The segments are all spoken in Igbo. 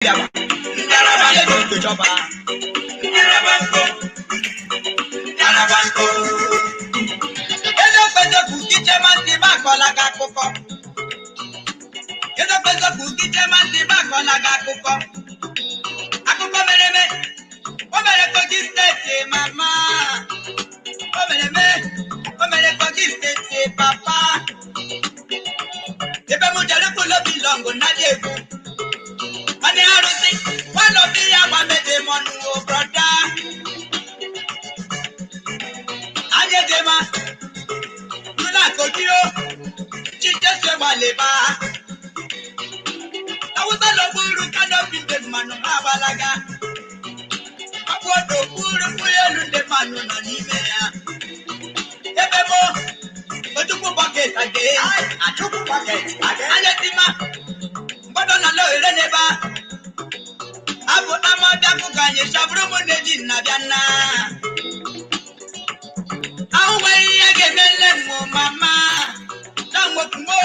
piaba. Ndarabanko kuchoba. Ndarabanko. Ezo pezo kukiche mati bakola gakuko. Ezo pezo kukiche mati bakola gakuko. Akuko mereme. Omere kogi state mama. Omere kogi state papa. Ebe mujale pulo bilongo na dego. Mane harusi, wano biya wamede monu o brother. Aje jema, nuna kodio, chiche se waleba. Awusa lo buru kano binde manu mabalaga. Abuodo buru kuyelu de manu na nimea. Ebe mo, ojuku bucket again. Ajuku bucket again. Aje tima, mbodo na lo ireneba. Abu amada kukanye shabru muneji nabiana. Awe yage melemo mama. Tango kumo.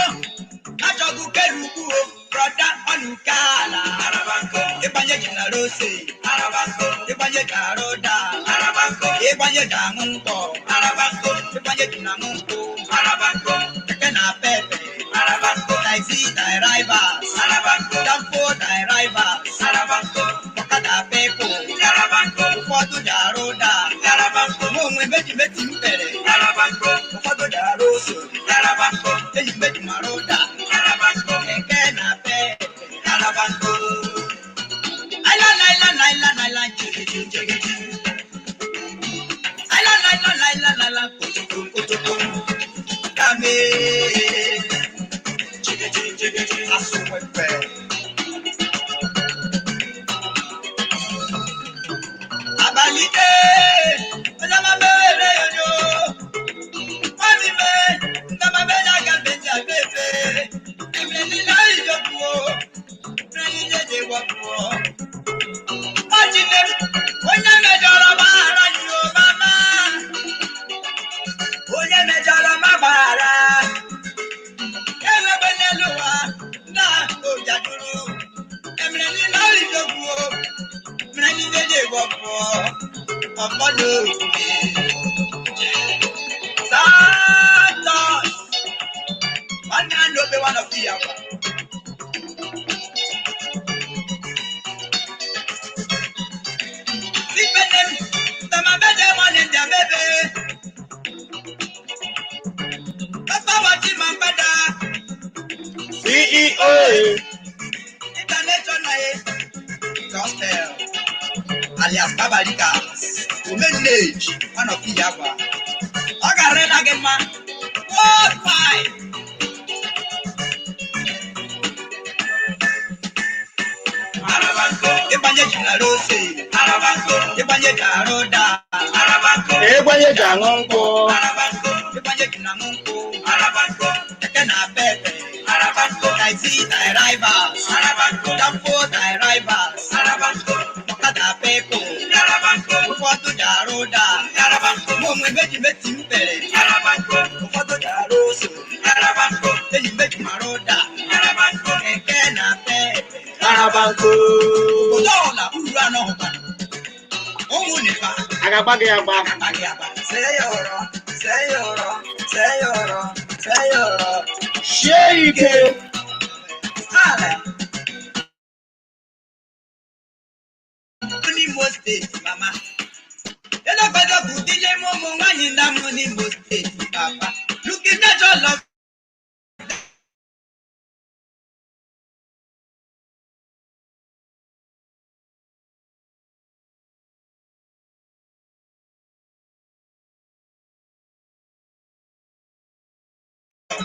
Achogu keruku brother onukala. Arabanko. Ebanye jina rose. Arabanko. Ebanye jaroda. Arabanko. Ebanye jamunko. Arabanko. Ebanye jina munko. Arabanko. Tekena pepe. Arabanko. Taxi thy rivals. Arabanko. Dampo thy rivals. Arabanko. Wakada pepo. Arabanko. Ufotu jaroda. Arabanko. Mumwe beti mpere. Arabanko. Ufotu jaroso. Arabanko. Eyi beti maroda. Arabanko. Tekena pepe. Arabanko. Ayla chigi. Ayla kutuku. Kame. Chigi. Asumwepe. Abalite. Olama bere yo. Amime. Ndama bela gambeja bebe. Emreni la ijokuo. Emreni jeje wakuo. Majine. Onye mejoro bara yo mama. Onye mejoro mabara. Ewe beneluwa. Na ojaduru. Emreni la ijokuo. Emreni jeje wakuo. Santos. One man will be one of the other. Some better one in the baby. Papa, what is my better? CEO International Gospel alias Babalika. Women age, one of the other. I got red again, man. What five? Arabanko, Ebanye Jinarose, Arabanko, Ebanye Jaroda, Arabanko, Ebanye Jangonko, Arabanko, Ebanye Jinamunko, Arabanko, Tekena Pepe, Arabanko, Taxi thy rivals, Arabanko, Dampo thy rivals, Arabanko, Wakada Pepo, Arabanko, Ufotu Jaroda, Arabanko, Mumwe Beti Mpere, Arabanko, Ufotu Jaroso, Arabanko, Eyi Beti Maroda, Arabanko, Tekena Pepe, Arabanko. Odola urano hoba. Omunifa. Agabage aba. Say yoro. Shake it. Ale. Money most mama. Elo bado budile momo wani na money most papa. Looking at your love.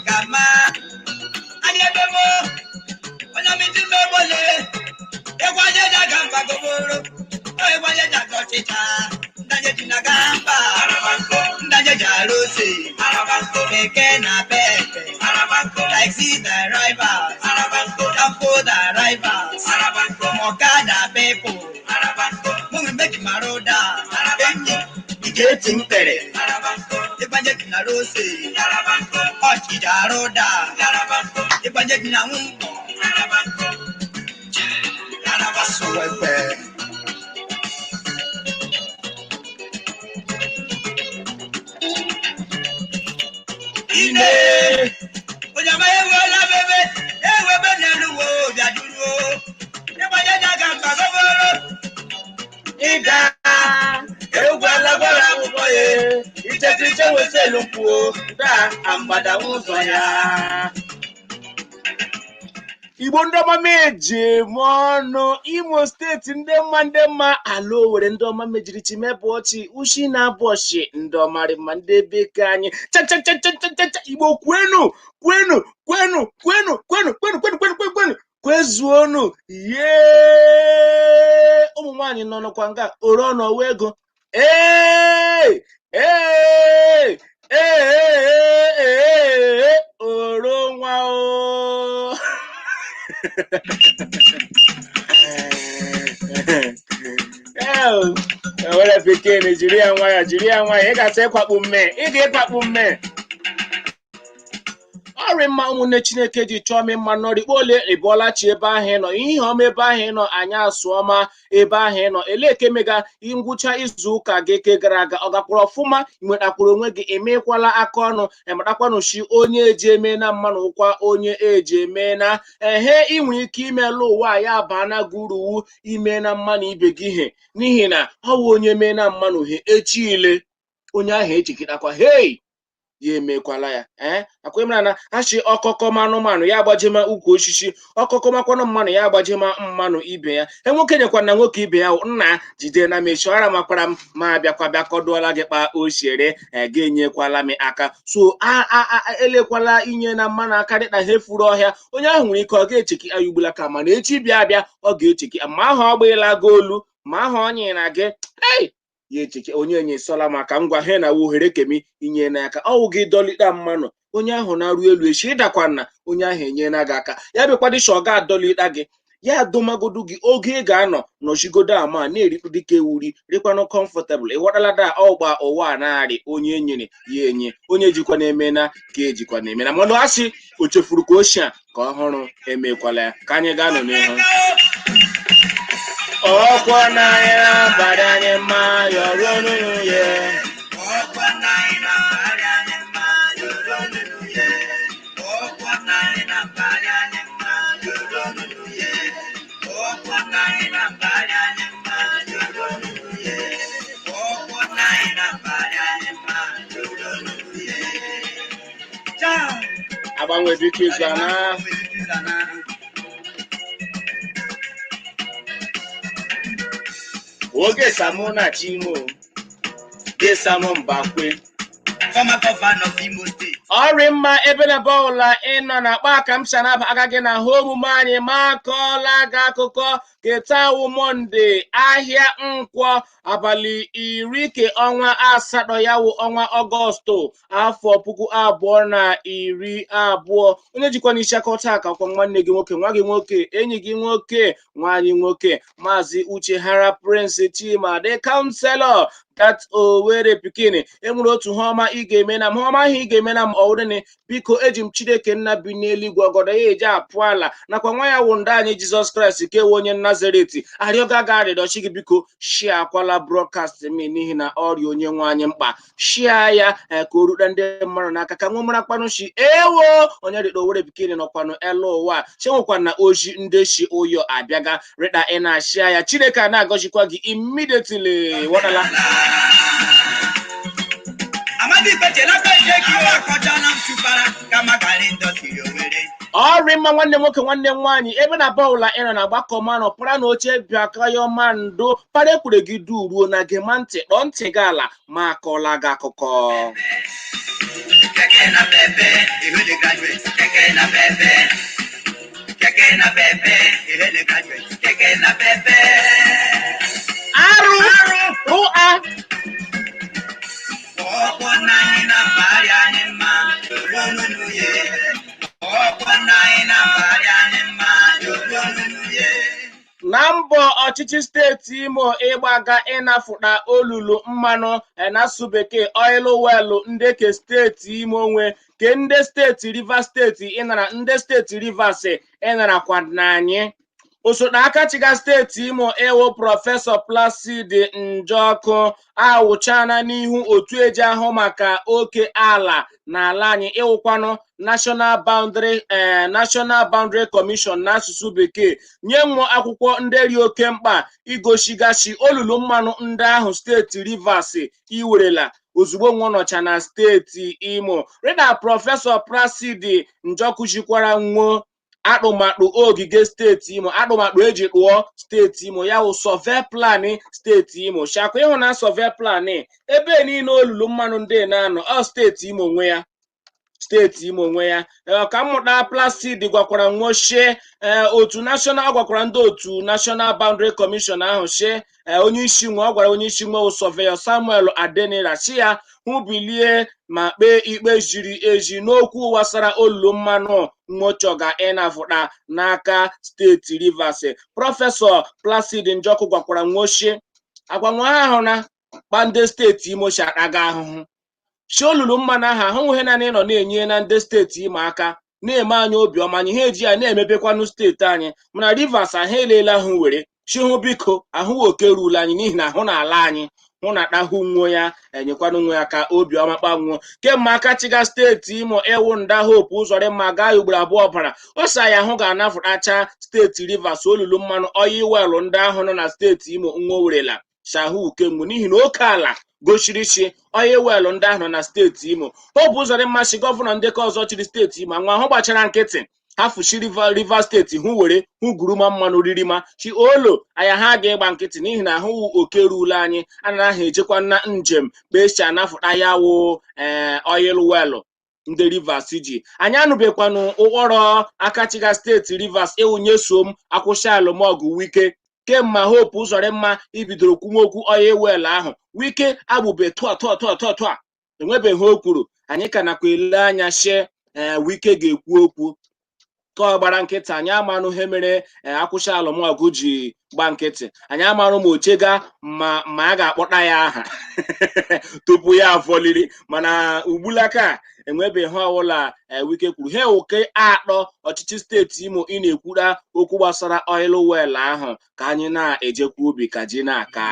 Gama, ayebemo, onamiti mebole, ewaje jagamba goboro, ewaje jagotita, ndaje jinagamba, ndaje jarose, eke na pepe, taxi the rivals, dampo the rivals, mokada pepo, mumi meki maroda, enyi, ijeti mpere, ewaje jinarose, Ochi jaroda, Ebanye Jinamunko, Igbo ndị ọma meje mọnụ Imo steeti ndị mma ala Owerri ndị ọma mejiri chimebe ọchị ushi na-abụ ọchị ndị ọmarị ma ndị beke anyị cha Igbo kwenu kwezuonu yee ụmụ nwaanyị nọ n'ọkwa nga ore ọnọwa ego oro nwa o were bekee jiri ya nwayọ ị ga-asa ịkwakpu mme ọrị mma ụmụnne Chineke ji chọọ m mma n'ọrịkpa ole ịbụọla chi ebe ahụ ị nọ ihe ọma ebe ahụ ị nọ anya asụ ọma ebe ahụ ị nọ eleke mega ngwụcha izu ụka gị ke gara aga ọ gakwuru ọfụma nwetakwuru onwe gị emekwala aka ọnụ ematakwanụ chi onye eji eme na mmanụ ụkwa onye eji eme na ị nwere ike imelụ ụwa ya abana gị uruwu ime na mmanụ ibe gị ihe n'ihi na ọ bụ onye mee na mmanụ he echi ile onye ahụ echikịtakwa ya emekwala ya akwa ịmara na achị ọkọkọma anụmanụ ya agbajima ukwu osisi ọkọkọmakwanụ mmanụ ya agbajima mmanụ ibe ya nwoke nyekwa na nwoke ibe ya nna jide na mechi ara makwara m ma bịakọdụọla gị kpa osiere ga-enyekwala m aka so elekwala inye na mmanụ aka dịka ha efuru ọhịa onye ahụ nwere ike ọ ga-echeki ayugbula ka mana echi bịa ọ ga-echeki ma ahụ ọ gbaela gị olu ma ahụ onye na gị ya echeke onye enye sola maka ngwa he na ohere kemi inye n'aka ọwụ gị dọlịta mmanụ onye ahụ na-arụ elu echi ịdakwa na onye ahụ enye na gị aka ya bịakwadịcha ọ ga-adọlịta gị ya domagodu gị oge ị ga-anọ nọchigodo ama na-erikpu dịka ewuri rikwanụ kọmfọtebụl ịghọtalada ọgba ụwa na-arị onye enyere ya enye onye jikwa na-eme na ka ejikwa na-eme na mmanụ asị o chefuru ka ochie ka ọhụrụ emekwala ya ka anyị ga-anọ n'ihu ọkwa n'anya abalị anyị mma yọrọ n'ụlọ ya ọkwa n'anya abalị anyị mma yọrọ n'ụlọ ya ọkwa n'anya abalị anyị mma yọrọ n'ụlọ ya ọkwa n'anya abalị anyị mma yọrọ n'ụlọ ya ọkwa n'anya abalị anyị mma yọrọ n'ụlọ ya agbanwe dịka izu ana oge Samu na Chimo de Samu Mbakwe former governor of Imo State. ọrị mma ebe na bọọla ịnọ na akpa aka m shanaba agaghị na hụ omume anyị ma kọọla gị akụkọ ketawu Monde ahịa Nkwọ abalị 10 ke ọnwa asatọ ya wụ ọnwa Ọgọstụ afọ 2020 onye jikwa n'isi akọta aka kwa nwanne gị nwoke nwa gị nwoke enyi gị nwoke nwaanyị nwoke Maazị Uchehara Prince Chima the counselor that Owerri Pikin enwere otu ha ọma ị ga-eme na ma ọma ihe ị ga-eme na ọwụrịnị biko eji m Chineke nna bi n'eluigwe ọgọdọ ya eji apụ ala nakwa nwa ya wụ ndị anyị Jizọs Kraịst kewe onye Nazareti arịọga ga-arịdọchi gị biko shia akwala broadcast m n'ihi na ọrịa onye nwe anyị mkpa shia ya ka o rute ndị mmadụ n'aka ka nwe mara kpanụ shi ewo onye dịda Owerri Pikin nọkwanụ elu ụwa chenwekwa na oji ndị shi ụyọ abịaga rịda ị na-ashia ya Chineke a na-agọchikwa gị immediately wadala ọrị mma nwanne nwoke nwanne nwaanyị ebe na bọọla ịnọ na agbakọ manọ para na oche bịa ka ya ọma ndo para ekwure gị duruo na gị ma ntị kpọọ ntị gị ala ma akọọla gị akụkọ arụ rụa na mbọ ọchịchị steeti Imo ịgbaga ịnafụta olulu mmanụ na-asụ bekee oil well ndị ke steeti Imo nwe ke ndị steeti Rivers steeti ịnara ndị steeti Rivers ịnarakwa n'anyị osote aka chiga steeti Imo ewu Prọfesọ Placid Njoku awụchana n'ihu otu eji ahụ maka oke ala n'ala anyị ịwụkwanụ National Boundary Commission n'asụsụ bekee nye mmụọ akwụkwọ ndị ri oke mkpa igoshigachi olulu mmanụ ndị ahụ steeti Rivers iwerela ozugbo nwụnọcha na steeti Imo. Rịda Prọfesọ Placid Njoku jikwara nwo atụmatụ ogige steeti Imo atụmatụ eji kpụọ steeti Imo ya wụ survey plan steeti Imo chakwa ịhụ na survey plan ebe niile olulu mmanụ ndị na-anọ ọ steeti Imo nwe ya Ọkammụta Placid gwakwara nwochie otu national gwakwara ndị otu National Boundary Commission ahụ chie onye isi nwe ọ gwara onye isi nwe Sọveyọ Samuel Adenira chi ya hụ bilie ma kpee ikpe ziri ezi n'okwu gbasara olulu mmanụ nwochọga ịnafụta n'aka steeti Rivers. Prọfesọ Placid Njoku gwakwara nwochie agwanwe ahụ na kpande steeti Imo si akpaga ahụhụ chi olulu mmanụ ahụ ahụhụ naanị nọ na-enye na ndị steeti Imo aka na-eme anyị obiọma anyị ha eji ya na-emebekwanụ steeti anyị mana Rivers ahụ elela ahụ were chihụ biko ahụ oke ruru anyị n'ihi na ahụ na-ala anyị hụ na akpahụ nwo ya enyekwanụ nwo ya ka obiọma kpanwuo kemgbe aka chiga steeti Imo ewu Nda Hope Uzodimma gaa ugboro abụọ ọbara ọsa ya ahụ ga-anafụtacha steeti Rivers olulu mmanụ oyi welụ ndị ahụ nọ na steeti Imo nwo werela shahu kemgbe n'ihi na oke ala gochirichi onye welụ ndị ahụ nọ na steeti Imo. Hope Uzodimma chi gọvanọ ndekọ ọzọ chịrị steeti Imo nwa ahụ gbachara nkịtị hafuchi Rivers steeti hụ were hụ guruma mmanụ ririma chi olo anya ha ga-ịgba nkịtị n'ihi na ahụ oke rule anyị anaghị ejekwa na njem kpechi anafụta ya wụ oil welụ ndị Rivers ji anyị anụbekwanụ ụkpọrọ akachiga steeti Rivers ewunye som akwụsị alụmọgụ Wike kemgbe Hope Uzodimma ibidoro kwumokwu oil well ahụ Wike agbụbe tụa enwebeghị o kwuru anyị ka nakwa ele anya shie Wike ga-ekwu okwu ka ọ gbara nkịtị anyị amanụ ihe mere akwụsị alụmọgụ ji gba nkịtị anyị amarụ ma ochega ma a ga-akpọta ya aha tupu ya afọliri mana ugbulaka enwebeghị ọwụla Wike kwuru ha oke atọ ọchịchị steeti Imo ị na-ekwura okwu gbasara oil well ahụ ka anyị na-ejekwa obi ka ji na-aka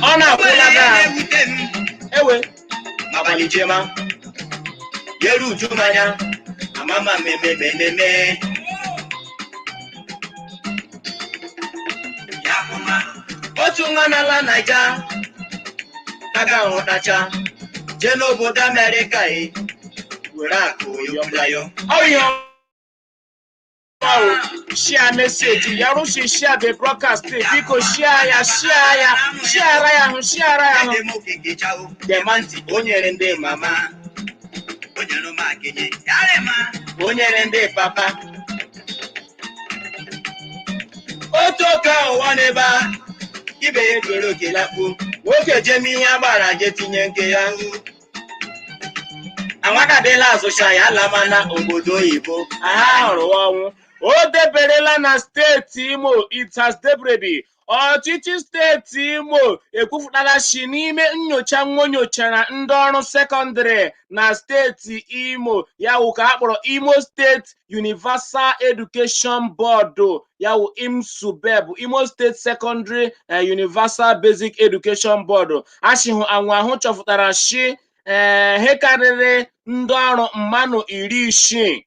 ọ na-akwụlaga ewe abalị jema yeru ujumanya amama mmemme otu nwa n'ala Naija aga ahụtacha jee n'obodo Amerịka were akụ yọmlayo share message ya rushi share the broadcast biko share ya demanti onyere ndị mama onyere ndị papa otu ka ụwa n'ebe ibe ya toro okelakpu nwoke jem ihe agbara je tinye nke ya anwadadela azụcha ya alama obodo oyibo aha hụrụ ọnwụ o deberela na steeti Imo it has debredi ọchịchị steeti Imo ekwupụtala shi n'ime nnyocha nyochara ndị ọrụ sekọndịrị na steeti Imo yawu ka akpọrọ Imo State Universal Education Board yawu IMSUBEB Imo State Secondary Universal Basic Education Board ashihụ anwa ahụ chọpụtara shi he karịrị ndị ọrụ mmanụ 60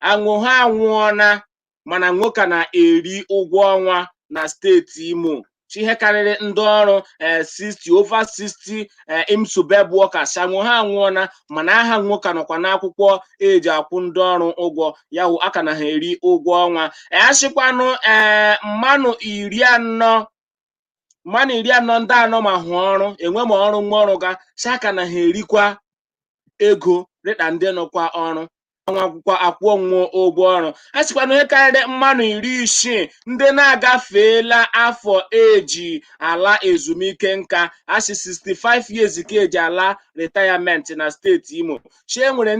anwụ ha anwụọna mana nwoke na-eri ụgwọ ọnwa na steeti Imo ihe karịrị ndị ọrụ 60 over 60 IMSUBEB workers anwụ ha anwụọna mana aha nwoke nọkwa n'akwụkwọ eji akwụ ndị ọrụ ụgwọ yawu aka na ha eri ụgwọ ọnwa achịkwanụ mmanụ 40 ndị anọ ma hụ ọrụ enwe ma ọrụ nwa ọrụ ga chaka na ha erikwa ego rịta ndị nọkwa ọrụ ọnwa akwụkwọ akwụọ nwa ụgwọ ọrụ a sịkwana ihe karịrị mmanụ 60 ndị na-agafeela afọ eji ala ezumike nka asị 65 years ka eji ala retirement na steeti Imo chi nwere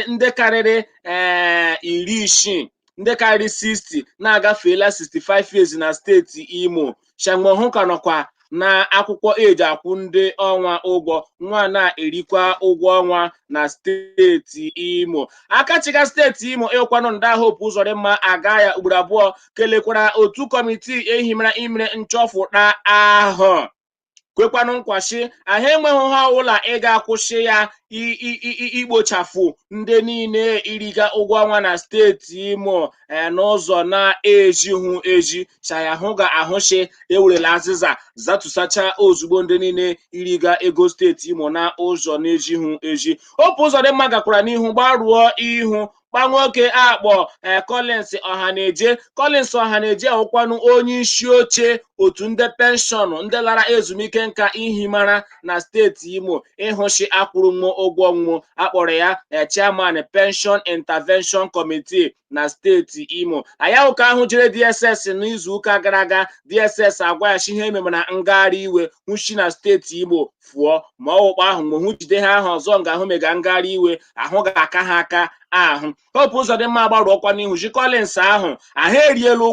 ndị karịrị 60 ndị karịrị 60 na-agafeela 65 years na steeti Imo shanwe hụ ka nọkwa na akwụkwọ eji akwụ ndị ọnwa ụgwọ nwa na-erikwa ụgwọ ọnwa na steeti Imo. Akachiga steeti Imo ịkwanụ Nda Hope Uzodimma aga ya ugboro abụọ kelekwara otu kọmitii ehimara imere nchọfụta ahụ kwekwanụ nkwachi ahụ enweghị ha ọbụla ịga akwụsị ya igbochafụ ndị niile iriga ụgwọ ọnwa na steeti Imo n'ụzọ na-ejighị eji chayahụ ga-ahụchi ewerela azịza zatụsacha ozugbo ndị niile iriga ego steeti Imo na ụzọ na-ejighị eji. Hope Uzodimma gakwara n'ihu gbaruo ihu kpa nwoke akpọ Collins Ohaneje ọkwanụ onye isi oche otu ndị penshọn ndị lara ezumike nka ihimara na steeti Imo ịhụchi akwụrụ ụgwọ nwụ akpọrọ ya chairman pension intervention committee na steeti Imo. Ayahụka ahụ jere DSS n'izuụka gara aga, DSS agwayachi ihe ememara ngagharị iwe nwụchi na steeti Imo fụọ ma ọwụkpa ahụ mgbe hụ jide ha ahụ ọzọ ga-ahụ mega ngagharị iwe ahụ ga-aka ha aka ahụ. Hope Uzodimma gbaruokwa n'ihu ji Collins ahụ eriela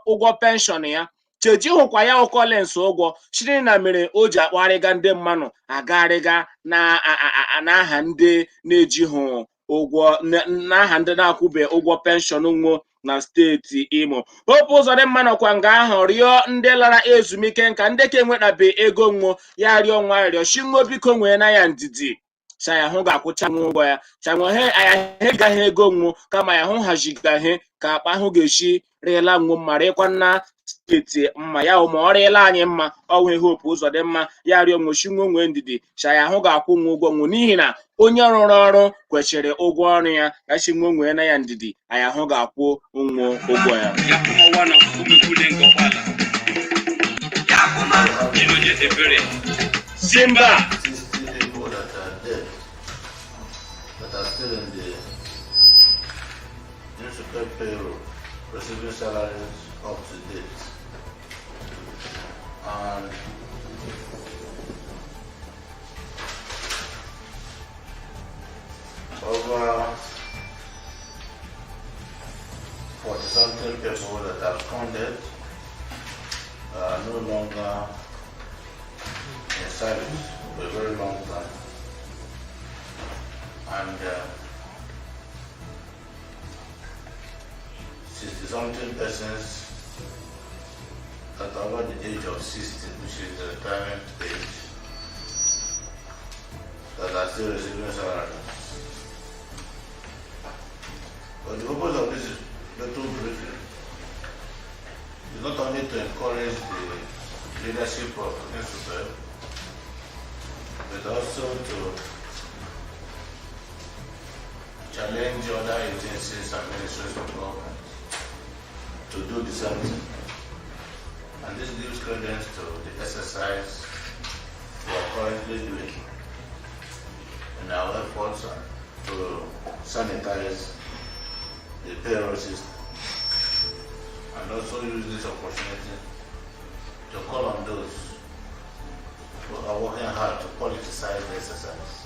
ụgwọ penshọn ya cheji hụkwa ya Collins ụgwọ chiri na mere o ji akpagharịga ndị mmanụ agagharịga n'aha ndị na-ejighị ụgwọ n'aha ndị na-akwụbe ụgwọ penshọn nwo na steeti Imo. Hope Uzodimma nọkwa nga ahụ rịọ ndị lara ezumike nka ndị ka enwetabe ego nwo ya rịọ nwa arịọ chinwo biko nwee na ya ndidi chayahụ ga-akwụcha nwa ụgwọ ya chanwehe ayahe gaghị ego nwo kama ya hụ hajigahe ka akpa ahụ ga-echi rịela nwo mma rịkwa na steeti mma ya ma ọ rịela anyị mma ọnwe Hope Uzodimma ya rịọ nwochi nwo nwee ndidi chayahụ ga-akwụ nwa ụgwọ nwo n'ihi na onye rụrụ ọrụ kwechiri ụgwọ ọrụ ya gachi nwo nwee na ya ndidi ayahụ ga-akwụ nwa ụgwọ ya. Simba still in the municipal payroll, receiving salaries up to date. And over 40-something people that have funded are no longer in service for a very long time. And 60-something persons that are over the age of 60, which is the retirement age, that are still receiving salaries. But the purpose of this little briefing is not only to encourage the leadership of NSUPEP, but also to challenge other agencies and ministries of government to do the same thing. And this gives credence to the exercise we are currently doing in our efforts to sanitize the payroll system, and also use this opportunity to call on those who are working hard to politicize the exercise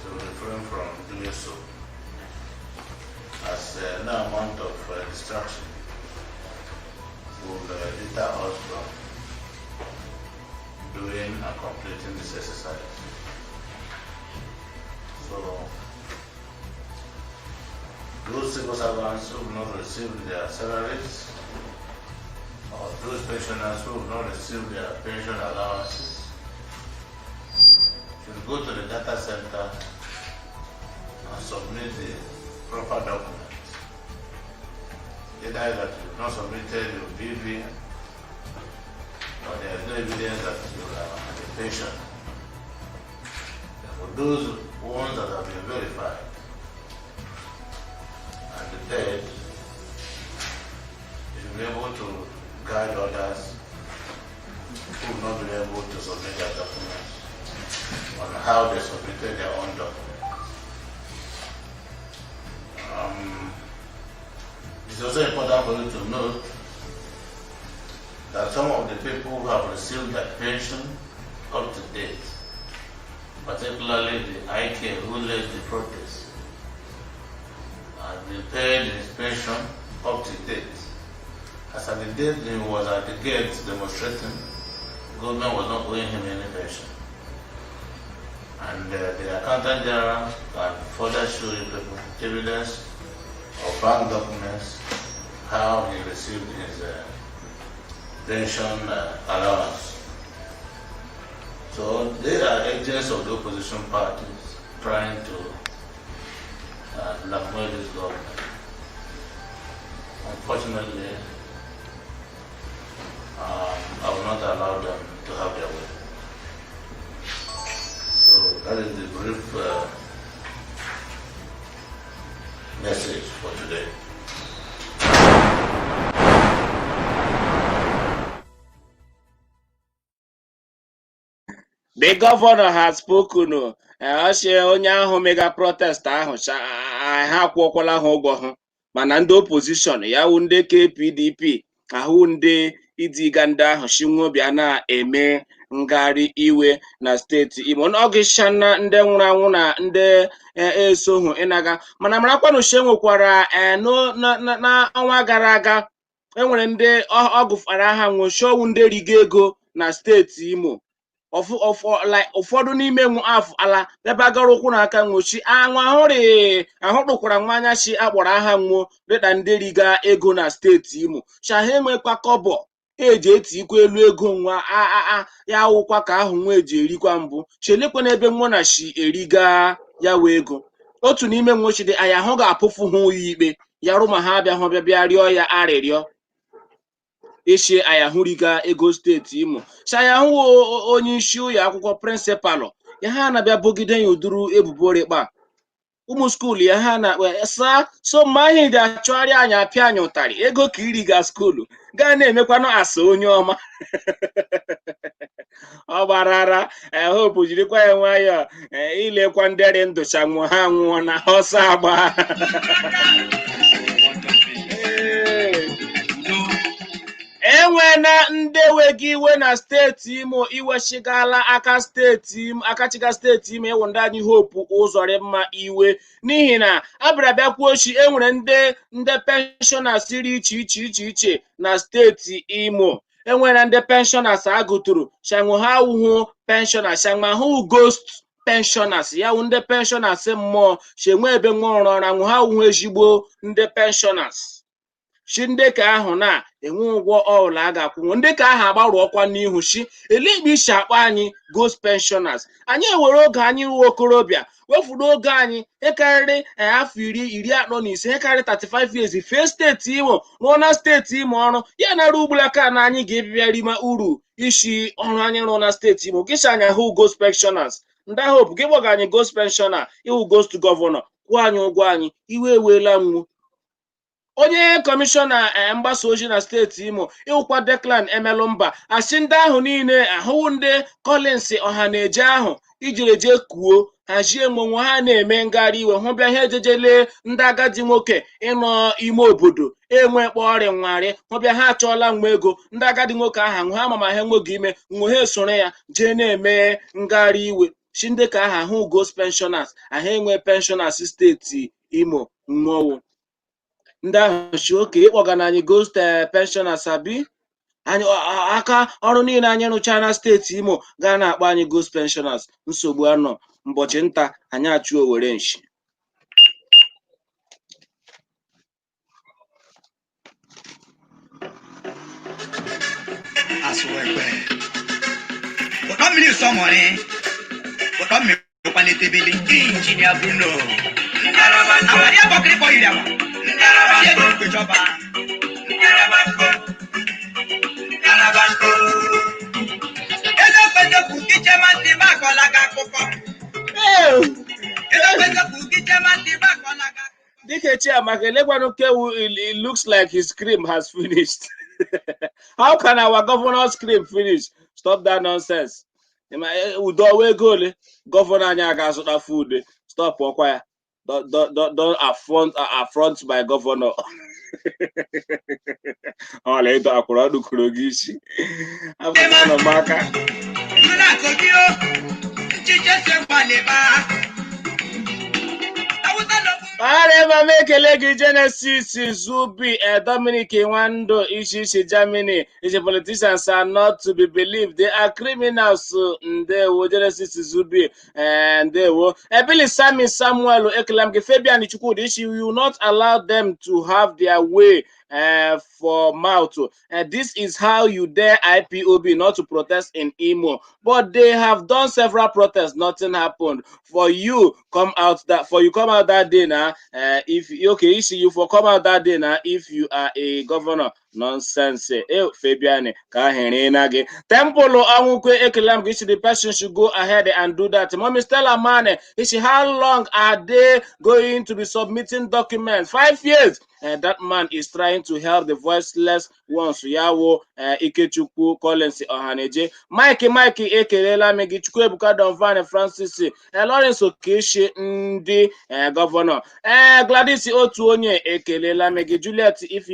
to refrain from doing so, as no amount of distraction will deter us from doing and completing this exercise. So, those civil servants who have not received their salaries, or those pensioners who have not received their pension allowances, should go to the data center and submit the proper documents. Either that you have not submitted your BV, or there is no evidence that you are a patient. For those ones that have been verified and paid, you should be able to guide others who have not been able to submit their documents on how they submitted their own documents. It's also important for you to note that some of the people who have received their pension up to date, particularly the IK who led the protest, have been paid his pension up to date. As at the date he was at the gate demonstrating, government was not owing him any pension. And the accountant general can further show you people evidence or bank documents how he received his pension allowance. So they are agents of the opposition parties trying to blackmail this government. Unfortunately, I will not allow them to have their way. So that is the brief message for today. The governor has spoken. Onye ahụ mega protest ahụ ha akwụkwọla ha ụgwọ ha mana ndị opposition ya wụ ndị KPDP ahụ ndị idiga ndị ahụ Shinwobia na-eme ngagharị iwe na steeti Imo n'ọgịshana ndị nwụrụ anwụ na ndị esoghị ịnaga mana marakwanụ nwekwara na ọnwa gara aga enwere ndị ọgụfara aha nwụchiowu ndị rigo ego na steeti Imo ụfọdụ n'ime afọ ala ebe agara ụkwụ n'aka nwochi ahụrụkwara nwanya chi akpọrọ aha nwụọ dịka ndị riga ego na steeti Imo ha enwekwa kọbọ eji etikwa elu ego nwa ya wụkwa ka ahụ nwa eji erikwa mbụ chelekwa n'ebe nwa na shi eriga ya wee ego otu n'ime nwochi dị anya ahụ ga-apụfu ha ụlọ ikpe ya rụ ma ha abịa bịa rịọ ya arịrịọ ishi ayahuriga ego steeti Imo shayahu onye isi ụlọ akwụkwọ prịnsịpalụ ya ha na-abịa bogide ya uduru ebubo rịkpa ụmụ skuulu ya ha na so mma ihe dị achọgharị anya apịa anya ụtarị ego ka iriga skuulu gaa na-emekwanụ asa onye ọma ọ gbarara hope jirikwa ya nwayọọ ilekwa ndịrị ndụcha nwụọ ha nwụọ na ọsọ agba enwena ndeweghị iwe na steeti Imo iwechigala akachiga steeti Imo ewu ndị anyị hope ụzọrị mma iwe n'ihi na abịakwuochi enwere ndị pensioners siri iche na steeti Imo enwere ndị pensioners agụtụrụ shanwu ha wuhu pensioners shanwa hụ ghost pensioners ya wụ ndị pensioners mmụọ shenwe ebe nwa ọrụ ọrụ ha wuhu ezigbo ndị pensioners shi ndị ka ahụ na-enwe ụgwọ ọbụla a ga-akwụnwo ndị ka ahụ agbarụ ọkwa n'ihu shi elegbe isi akpa anyị ghost pensioners anyị ewere oge anyị ruo okorobịa wefuru oge anyị karịrị afọ 45 karịrị 35 years fee steeti Imo rụọ na steeti Imo ọrụ ya nara ugbulaka na anyị ga-ebibịa rima uru isi ọrụ anyị rụọ na steeti Imo gịcha anyị ahụ ghost pensioners ndị ahụ gị gbaga anyị ghost pensioner iwu ghost gọvanọ kwụọ anyị ụgwọ anyị iwe eweela nwụ onye kọmishọna mgbasa ozi na steeti Imo ịwụkwa Declan Emelụmba asị ndị ahụ niile ahụ ndị Collins Ọhanaeje ahụ ijereje kuo hazie nwenwe ha na-eme ngagharị iwe hụ bịa ha ejejele ndị agadi nwoke ịnọ ime obodo enwe kpọrị nwarị hụbịa ha achọọla nwa ego ndị agadi nwoke ahụ ha ma ha enweghị ime nwe ha esoro ya jee na-eme ngagharị iwe chi ndị ka aha ahụ ghost pensioners ahụ enwe pensioners steeti Imo nnọwụ ndị ahụ chi oke ịkpọga na anyị ghost pensioners abi anyị aka ọrụ niile anyị rụchaa na steeti Imo gaa na-akpọ anyị ghost pensioners nsogbu anọ mbọchị nta anyị achụ Owere nshi Injinia Bruno awari abokiri ko ire wa se do ìjọba Arabanko ele pete ku ki je ma ti ba ko laga koko ele pete ku ki je ma ti ba ko laga dike Chiamaka elegbanu kewu it looks like his scream has finished. How can our governor's scream finish? Stop that nonsense. Udo we gole governor anyị aga-azụta food stop ọkwa ya don't affront my governor. Ọla edo akwụrụ ọdụkụrụ gị isi afọ maka Areva Mekelegi Genesis Zubi Dominic Wando Ishi Germany. Is politicians are not to be believed. They are criminals. They will Genesis Zubi and they will Billy Sami Samuel Ekelam Fabian Chukwudi. She will not allow them to have their way for mouth. This is how you dare IPOB not to protest in Imo. But they have done several protests, nothing happened. For you come out that day now. If okay, you for come out that day now. If you are a governor, nonsense. Fabian, Kahenage. Temple Awukwe Ekelam, the person should go ahead and do that. Mommy Stella Mane, how long are they going to be submitting documents? 5 years. That man is trying to help the voiceless ones. Yawo Ikechukwu Collins Ohaneje. Mikey Ekelela Megichukwu Ebuka Donvan Francis Lawrence Okeshe ndị governor. Gladys Otuonye Ekelela Megi Juliet if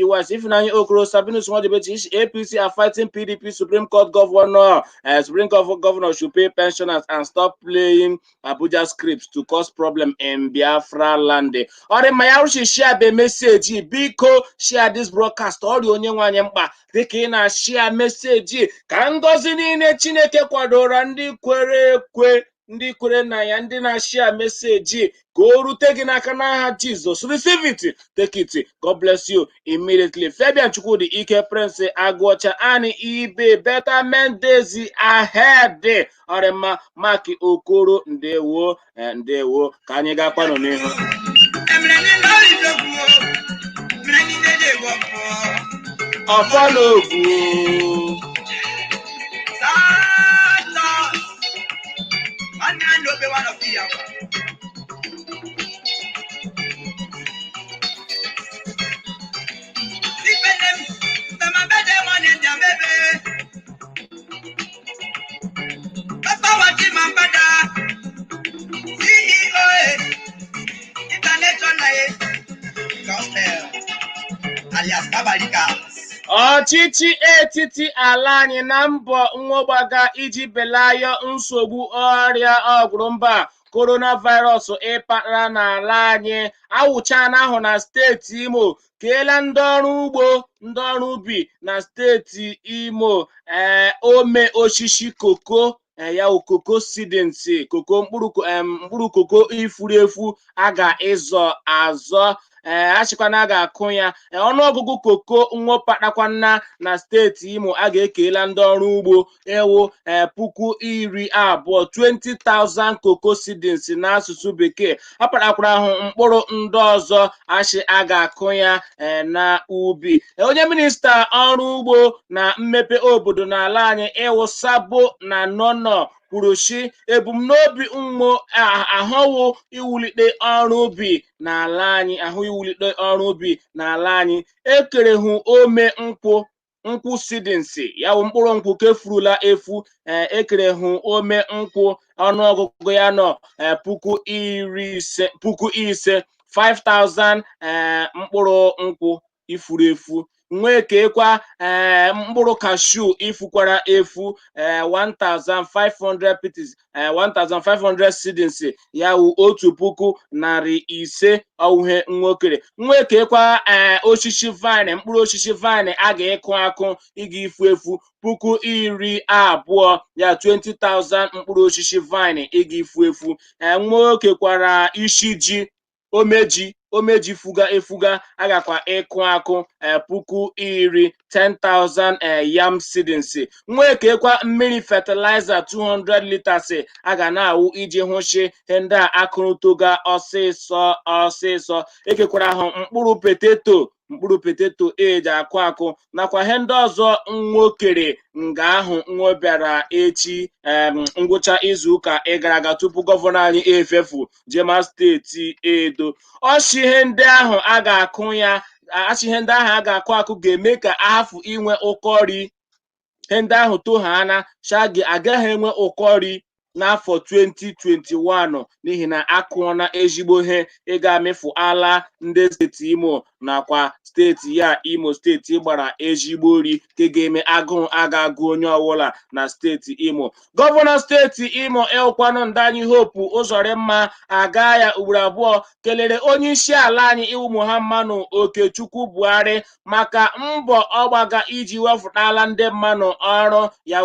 Nanya Okoro Sabinus Mwadibeti APC are fighting PDP Supreme Court governor. Supreme Court governor should pay pensioners and stop playing Abuja scripts to cause problem in Biafra land. Ori Mayarushi share the message. Biko share this broadcast. Ori onye nwanye mkpa dịka ị na-share message ka ngozi niile Chineke kwadoro ndị kwere ekwe ndị kwere na ya ndị na-share message ka o rute gị n'aka n'aha Jesus. Receive it, take it. God bless you immediately. Fabian Chukwudi Ike Prince Agwocha Ani Ibe Better Men days ahead. Orema Maki Okoro ndewo ka anyị ga-akwanụ n'ihu. Ọfọlọgwụ ọchịchị etiti ala anyị na mbọ nwogbaga iji belayo nsogbu ọrịa ọgwụrụmba coronavirus ịkpara n'ala anyị awụchana ahụ na steeti Imo keela ndị ọrụ ugbo ndị ọrụ ubi na steeti Imo ome osisi koko ya okoko seedings koko mkpụrụ koko ifuru efu a ga-ịzọ azọ achịkwana a ga-akụ ya ọnụọgụgụ koko nwopụtakwana na steeti Imo a ga-ekela ndị ọrụ ugbo ewu 20,000 koko seedings n'asụsụ bekee apụtakwara ahụ mkpụrụ ndị ọzọ achị a ga-akụ ya na ubi. Onye minista ọrụ ugbo na mmepe obodo n'ala anyị ewu Sabo na Nono kwuruchi ebumnobi ụmụ ahụwụ iwulite ọrụ ubi n'ala anyị ekerehu ome nkwụ seedings ya bụ mkpụrụ nkwụ kefurula efu ekerehu ome nkwụ ọnụọgụgụ ya nọ 5,000 mkpụrụ nkwụ ifuru efu nwee kekwa mkpụrụ kashu ifukwara efu 1,500 pieces 1,500 seedings ya wụ 1,500 ọwụhe nwokere nwee kekwa osisi vine mkpụrụ osisi vine a ga-ịkụ akụ ịga ifu efu 20,000 ya 20,000 mkpụrụ osisi vine ịga ifu efu nwokekwara isi ji omeji efuga agakwa ịkụ akụ 10,000 yam seedings nwee kekwa mmiri fertilizer 200 liters a ga na-awụ iji hụchi ndị a akụrụtoga ọsịsọ ekekwara ahụ mkpụrụ potato eji akụ nakwa ihe ndị ọzọ nwokere nga ahụ nwobiara echi ngwụcha izu ụka gara aga tupu gọvanọ anyị efefu jema steeti Edo ọchị ihe ndị ahụ a ga-akụ ya ihe ndị ahụ a ga-akụ ga-eme ka ahafụ inwe ụkọri ihe ndị ahụ tohana shagi agaghị enwe ụkọri n'afọ 2021 n'ihi na akụọna ezigbo ihe ịga emefu ala ndị steeti Imo nakwa steeti ya Imo steeti gbara ezigbo ri ka ga-eme agụụ aga-agụ onye ọbụla na steeti Imo. Gọvanọ steeti Imo Elkwanụ Ndani Hope Uzodimma aga ya ugboro abụọ kelere onye isi ala anyị iwu Muhammadu Okechukwu Buhari maka mbọ ọ gbaga iji wefụtala ndị mmanụ ọrụ ya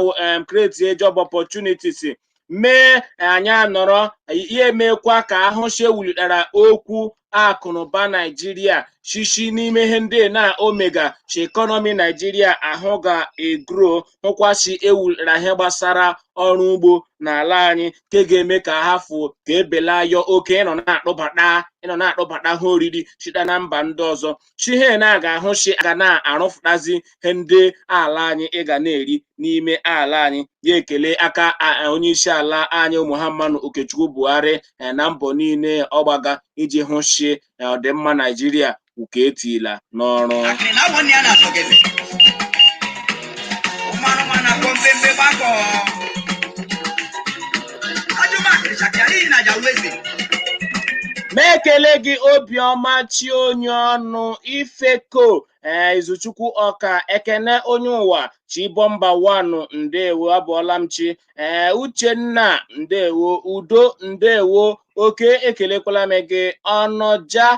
create job opportunities mee anyị anọrọ ya emekwa ka ahụshi ewulitara okwu akụnụba Naijiria shishi n'ime ihe ndị na omega shi ekọnọmi Naijiria ahụ ga-egro hụkwasị ewulitara ihe gbasara ọrụ ugbo n'ala anyị ke ga-eme ka hafụ ka ebelayo oke ịnọ na-akpụbata ha oriri site na mba ndị ọzọ chihe na-aga ahụshi aga na-arụfụtazi ihe ndị ala anyị ịga na-eri n'ime ala anyị ya ekele aka onye isi ala anyị Muhammadu Okechukwu Buhari na mbọ niile ọ gbaga iji hụshi ọdịmma Naijiria uke etila n'ọrụ. Ma ekele gị Obiọma chi onye ọnụ Ifeko Izuchukwu Ọka Ekene onye ụwa Chibomba 1 ndewo abụọla m chi Uchenna ndewo Udo ndewo Oke ekelekwala m gị Ọnọja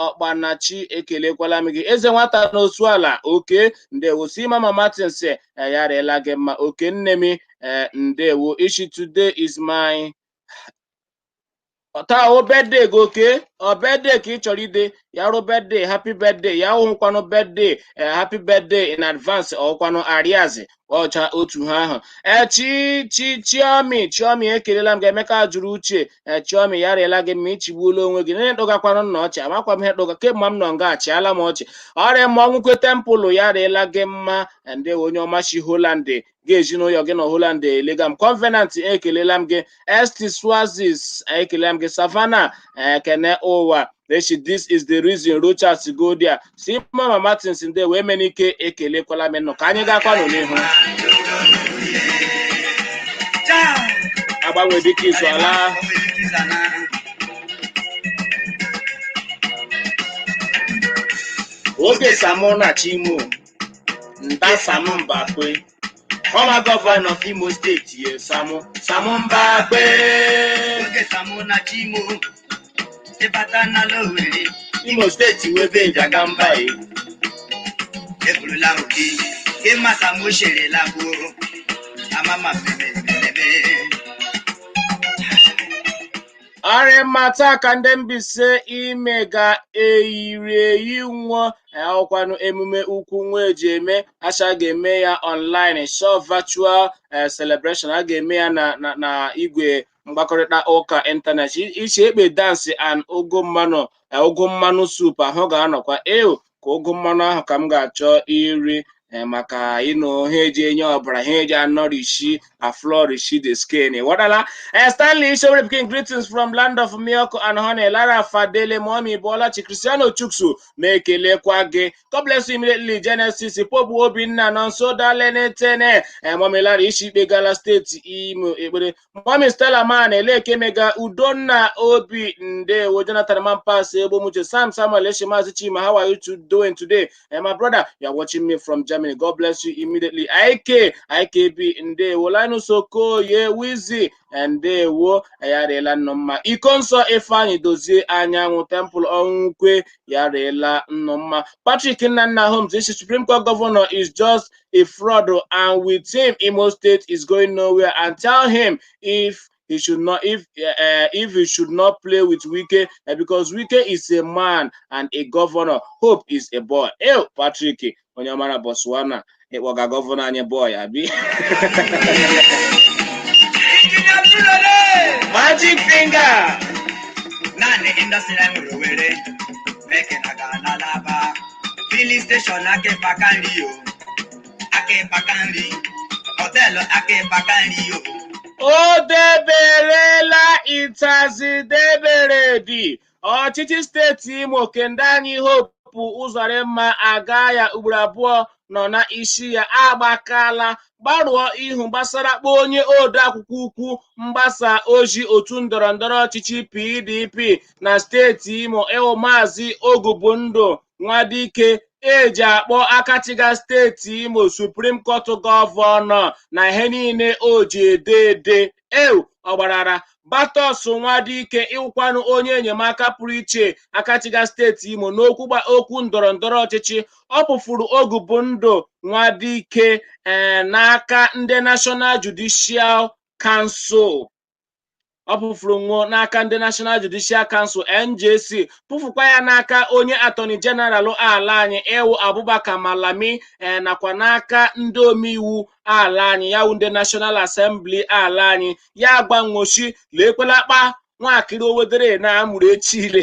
Ọkpanachi ekelekwala m gị Eze nwata n'osu ala Oke ndewo Simama Martins ya rela gị mma Oke nne m ndewo Ishi today is my taa o birthday go okay o birthday ka ị chọrọ ide ya rụ birthday happy birthday ya hụkwanụ birthday happy birthday in advance ọkwanụ ariazi ọcha otu ha ahụ Chiomi ekelela m gị Emeka jụrụ uche Chiomi ya rịela gị ma ichigbuola onwe gị na-edogakwanụ nna ọchị amakwa m ihe doga kemgbe m nọ nga achịala m ọchị ọrịa mmọnwụ kwe tempụlụ ya rịela gị mma ndị onye ọmachi Holland ga-ezinụlọ gị na Holland elega m Covenant ekelela m gị Esti Swazis ekelela m gị Savannah Kene ụwa this is the reason Rochas go there si Mama Martins ndị wee menike ekelekwala m nọ ka anyị ga-akwanụ n'ihu agbanwe dịka izu ala oge Samu na Chimo Nda Samu Mbakwe former governor of Imo State ye Samu Mbakwe oge Samu na Chimo ebata na Lowere Imo State webe Jagamba ebulula obi ke Samu shere labo amama Are mata ka ndị Mbaise imega eyi nwa ọkwanụ emume ukwu nwa eji eme acha ga-eme ya online show virtual celebration a ga-eme ya na igwe mgbakọrịta ụka internet iche ekpe dance and ogo mmanụ soup ahụ ga-anọkwa ka ogo mmanụ ahụ ka m ga-achọ iri maka ịnụ ha eji enye ọbara ha eji anọrishi aflorishi the skin wadala Stanley Ishowere Pikin greetings from land of milk and honey Lara Fadele Mommy Bolachi Cristiano Chuksu mekelekwa gị God bless you immediately Genesis Pobu Obinna Nonso Dalenetene Mommy Lara Ishikpe Gala State Imo Ekpere Mommy Stella Man Eleke Mega Udonna Obi ndewo Jonathan Mampas Ebomuche Sam Samuel Eshimazi Chima how are you doing today my brother you are watching me from Germany. God bless you immediately. IKB ndewo Linus Okoye Wizzy ndewo yarela nnọmma Ikonso Ifeanyi Dozie Anyanwụ Temple Onwukwe yarela nnọmma Patrick Nnanna Holmes this Supreme Court governor is just a fraud and with him Imo State is going nowhere and tell him if he should not play with Wike because Wike is a man and a governor. Hope is a boy. Patrick Onyamara Botswana ịkpọga gọvanọ anyị boy abi Magic Finger naanị indọstrị anyị nwere Owerri meke na Galaba filling station akịpaka nri họteelụ akịpaka nri o deberela ịtazi deberedi ọchịchị steeti Imo Kendani Hope Uzodimma aga ya ugboro abụọ nọ na isi ya agbakala gbarụọ ihu gbasara kpọọ onye ode akwụkwọ ukwu mgbasa ozi otu ndọrọndọrọ ọchịchị PDP na steeti Imo ịwụ Maazị Ogubundu Nwadike eji akpọ Akachịga steeti Imo Supreme Court gọvanọ na ihe niile o ji ede ọgbarara Batos Nwadike ịwụkwanụ onye enyemaka pụrụ iche Akachịga steeti Imo okwu ndọrọndọrọ ọchịchị ọ pụfuru Ogubundu Nwadike n'aka ndị National Judicial Council n'aka ndị National Judicial Council NJC pụfukwa ya n'aka onye Attorney General ala anyị ịwụ Abubakar Malami nakwa n'aka ndị omeiwu ala anyị yawụ ndị National Assembly ala anyị ya gbanwochi lekwelakpa nwakiri owedere na amụrụ echile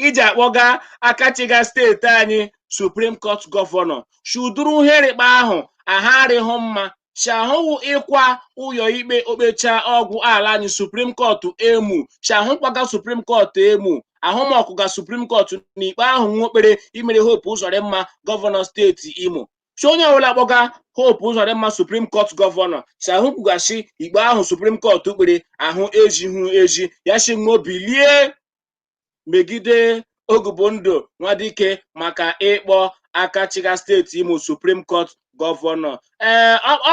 iji akpọga Akachịga steeti anyị Supreme Court gọvanọ shuduru herikpa ahụ aharịhụ mma shahụ ịkwa ụyọ ikpe okpecha ọgwụ ala anyị Supreme Court emu shahụ kwaga Supreme Court emu ahụmọkụga Supreme Court n'ikpe ahụ nwokpere imere Hope Uzodimma gọvanọ steeti Imo onye ọbụla kpọga Hope Uzodimma Supreme Court gọvanọ shahụ kwugashi ikpe ahụ Supreme Court kpere ahụ eji ya shinwo bilie megide Ogubundu Nwadike maka ịkpọ Akachịga steeti Imo Supreme Court gọvanọ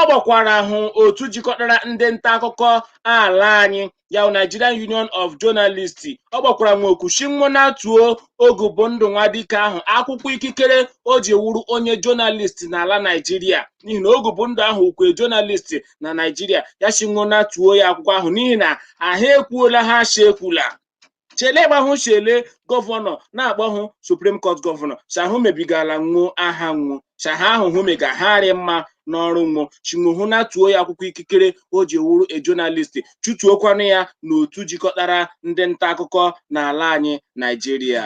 ọ gbakwara ahụ otu jikọtara ndị nta akụkọ ala anyị ya Nigerian Union of Journalists ọ gbakwara nwoku shinwona tuo Ogubundu Nwadike ahụ akwụkwọ ikikere o ji wuru onye journalist n'ala Nigeria n'ihi na Ogubundu ahụ ukwe journalist na Nigeria ya shinwona tuo ya akwụkwọ ahụ n'ihi na ahụ ekwuola ha shekwula chele gbahụ chele gọvanọ na-agbahụ Supreme Court gọvanọ shahụ mebigala nwo aha nwo shaha ahụhụ megagharị mma n'ọrụ nwo chinwohụ na tuo ya akwụkwọ ikikere o ji wuru journalist chutuokwanụ ya n'otu jikọtara ndị nta akụkọ n'ala anyị Nigeria.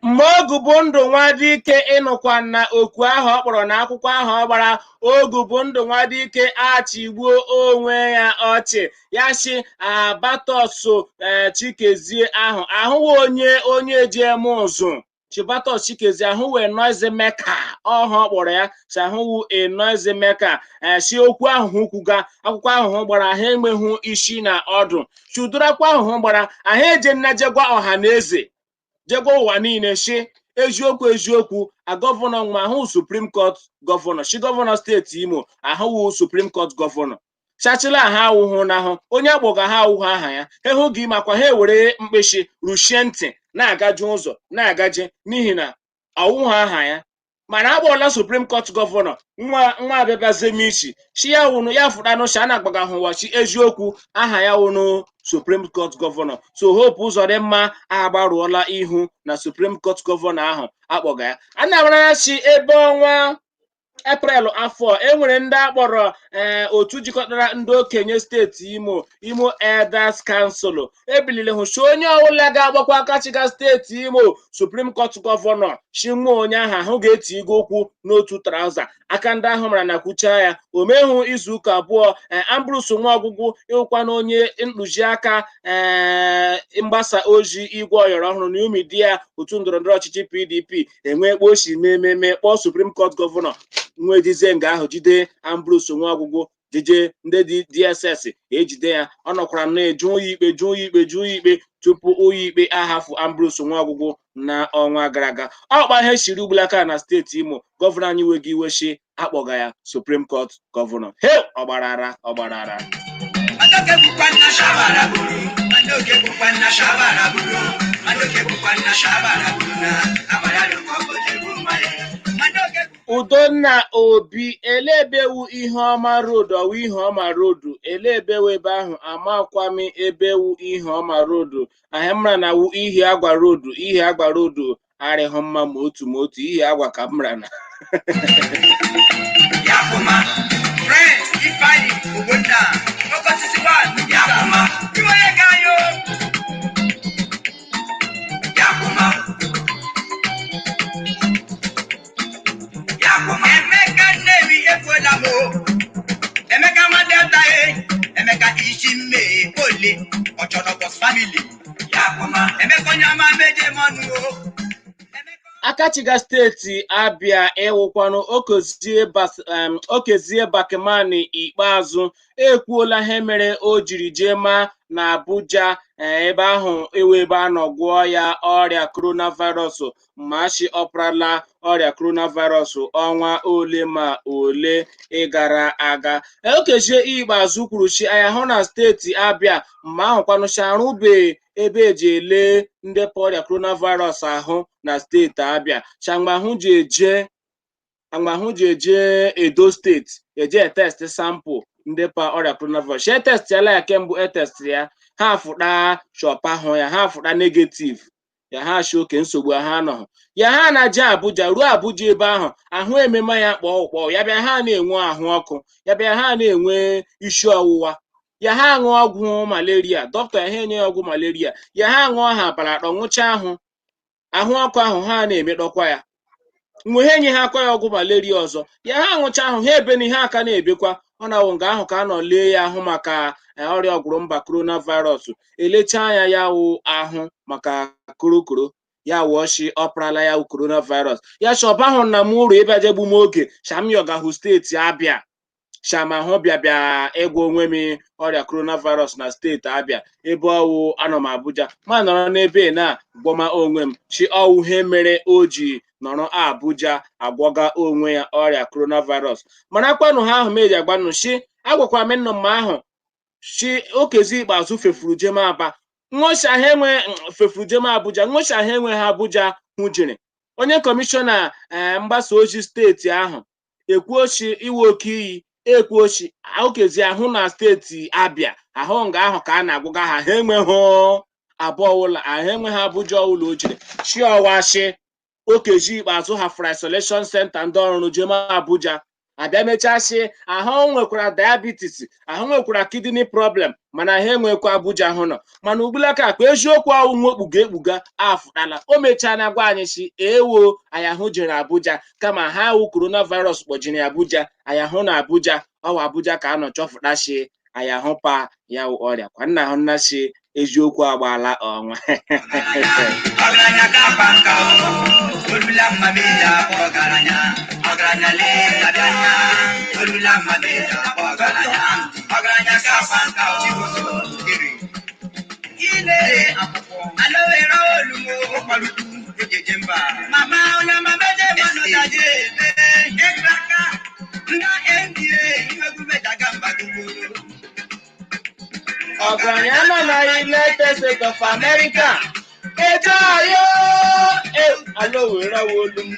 Mgbe Ogubundu Nwadike ịnụkwa na okwu ahụ ọ kpọrọ na akwụkwọ ahụ ọ gbara Ogubundu Nwadike achịgbuo onwe ya ọchị ya shi Batos Chikezie ahụghị onye ji eme ụzụ Batos Chikezie ahụwe noise maker ọhụ ọ kpọrọ ya ahụwu a noise maker shi okwu ahụ kwuga akwụkwọ ahụ gbara ha enweghị isi na ọdụ chudurakwa ahụ gbara ahụ eje nnajegwa ọha na eze jego ụwa niile shi eziokwu gọvanọ nwa ahụ Supreme Court gọvanọ shi gọvanọ steeti Imo ahụwu Supreme Court gọvanọ chachila ha awụhụ n'ahụ onye akpọga ha awụhụ aha ya hụ gị makwa ha ewere mkpeshi ruchie ntị na-agaji ụzọ na-agaji n'ihi na ọwụhụ aha ya mana agbọọla Supreme Court gọvanọ nwa abịabazemichi shi ya wụnụ ya fụranụ shi a na-agbaga hụwachi eziokwu aha ya wụnụ Supreme Court gọvanọ so Hope Uzodimma agbarụọla ihu na Supreme Court gọvanọ ahụ akpọga ya a na-amara shi ebe ọnwa April afọ enwere ndị akpọrọ otu jikọtara ndị okenye steeti Imo Elders Council ebilile hụchi onye ọbụla ga-agbakwa Akachịga steeti Imo Supreme Court gọvanọ shinwa onye ahụ ga-eti igo okwu n'otu trauza aka ndị ahụ mara na kwucha ya o mehụ izuụka abụọ Ambrose Nwagwugwu ịwụkwa na onye mkpuzi aka mgbasa ozi igwe ọyọrọ ọhụrụ na umidia otu ndọrọndọrọ ọchịchị PDP enwe kpochi mmemme kpọọ Supreme Court gọvanọ nwedize nga ahụ jide Ambrose Nwagwugwu jije ndị DSS ejide ya ọ nọkwara na-eju ya ikpe tupu oyi ikpe ahafụ Ambrose Nwagwugwu na ọnwa gara aga ọkpa ihe shiri ugbulaka na steeti Imo gọvanọ anyị nweghị iweshi akpọga ya Supreme Court gọvanọ ọgbarara Udonna Obi elebewu Iheọma Road ọwụ Iheọma Road elebewu ebe ahụ amakwami ebewu Iheọma Road ahemra na wu Ihe Agwa Road arịghọ mma ma otu Ihe Agwa ka mra na Emeka Ichimme Ole Ochonobos family Akachiga steeti Abia ewukwanụ Okezie Bakemani ikpeazụ ekwuola ihe mere o jiri jee ma na Abuja ebe ahụ ebe a nọ gwụọ ya ọrịa coronavirus machi ọprala ọrịa coronavirus ọnwa ole ma ole gara aga. Okezie ikpeazụ kwuru chi anya hụ na steeti Abia mgbe ahụ kwanụcha arụbe ebe eji ele ndị ọrịa coronavirus ahụ na steeti Abia changba ahụ ji eje Edo steeti eje test sample ndị ọrịa coronavirus she testiala ya kemgbe etest ya ha afụta shọpa ahụ ya ha afụta negative ya ha shi oke nsogbu ha nọ ya ha na-eje Abuja ruo Abuja ebe ahụ ememe ya kpọọ ya bịa ha na-enwe ahụ ọkụ ya bịa ha na-enwe isi ọwụwa ya ha ṅụọ ọgwụ malaria dọkịta ya ha enye ya ọgwụ malaria ya ha ṅụọ ha abalị atọ ṅụcha ahụ ọkụ ahụ ha na-emedọkwa ya mgbe ha enye ha akọ ya ọgwụ malaria ọzọ ya ha ṅụcha ahụ ha ebe na ihe aka na-ebekwa ọ na-awụ nga ahụ ka a nọ lee ya ahụ maka ọrịa ọgwụrụmba coronavirus elechaa anya ya wụ ahụ maka korokoro ya wụọchi ọprala ya wụ coronavirus ya chọba ahụ na m uru ịbịa jegbu m oge shamyogahụ steeti Abia shama hụ bịa ịgwa onwe m ọrịa coronavirus na steeti Abia ebe ọwụ anọ m Abuja ma nọrọ n'ebe na gwọma onwe m chi ọwụ ihe mere o ji nọrọ Abuja agwọga onwe ya ọrịa coronavirus mana kwanụ ha ahụ meji agbanụ chi agwakwara m nnọ mma ahụ chi Okezie ikpeazụ fefuru jem Aba nwocha ha enwe fefuru jem Abuja nwocha ha enwe ha Abuja hụjiri onye kọmishọna mgbasa ozi steeti ahụ ekwuochi iwe oke iyi ekwuochi Okezie ahụ na steeti Abia ahụ nga ahụ ka a na-agwụga ha enweghị abụọ ụlọ ahụ enweghị Abuja ụlọ o jiri chi ọwachi Okezie ikpeazụ hafụrụ isolation center ndị ọrụ jem Abuja abịa mechasị ahụ nwekwara diabetes ahụ nwekwara kidney problem mana ha enwekwa Abuja ahụ nọ mana ugbulaka akpa eziokwu ahụ nwekpuga afụtala o mechaa na gwa anyị si ewo anyị ahụ jere Abuja kama ha wụ coronavirus kpọjiri Abuja anyị ahụ na Abuja ọwa Abuja ka a nọ chọfụtachi anyị ahụ pa ya wụ ọrịa kwa nna ahụ nnachi eziokwu agbaala ọnwa ọgaranya nọ na United States of America eje ayo alo were olu m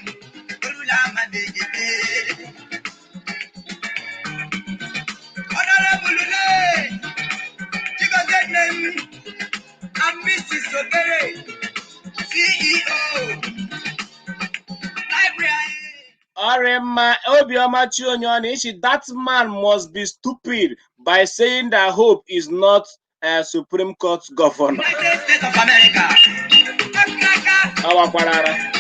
Orema Obioma Chionyoni ishi that man must be stupid by saying that Hope is not a Supreme Court governor. United States of America. Awakwarara.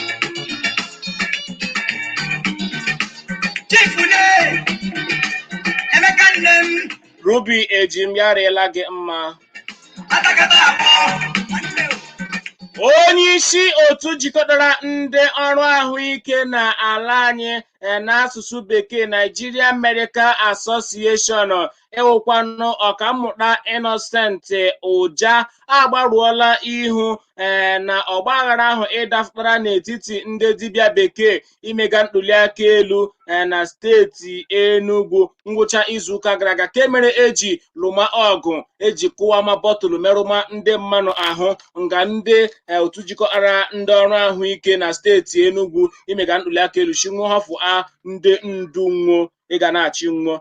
Ruby ejim yarela gị mma. Onye isi otu jikọtara ndị ọrụ ahụike n'ala anyị n'asụsụ bekee Nigeria Medical Association ewekwanụ ọkammụta Innocent Ụja agbaruola ihu na ọgbaghara ahụ ịdapụtara n'etiti ndị dibịa bekee imega ntuliaka elu na steeti Enugu ngwụcha izuụka gara aga ka mere eji lụma ọgụ eji kụwama bọtụlụ merụma ndị mmanụ ahụ nga ndị otu jikọtara ndị ọrụ ahụike na steeti Enugu imega ntuliaka elu chinwụhọfụ ndị ndu nwo ịga na-achị nwo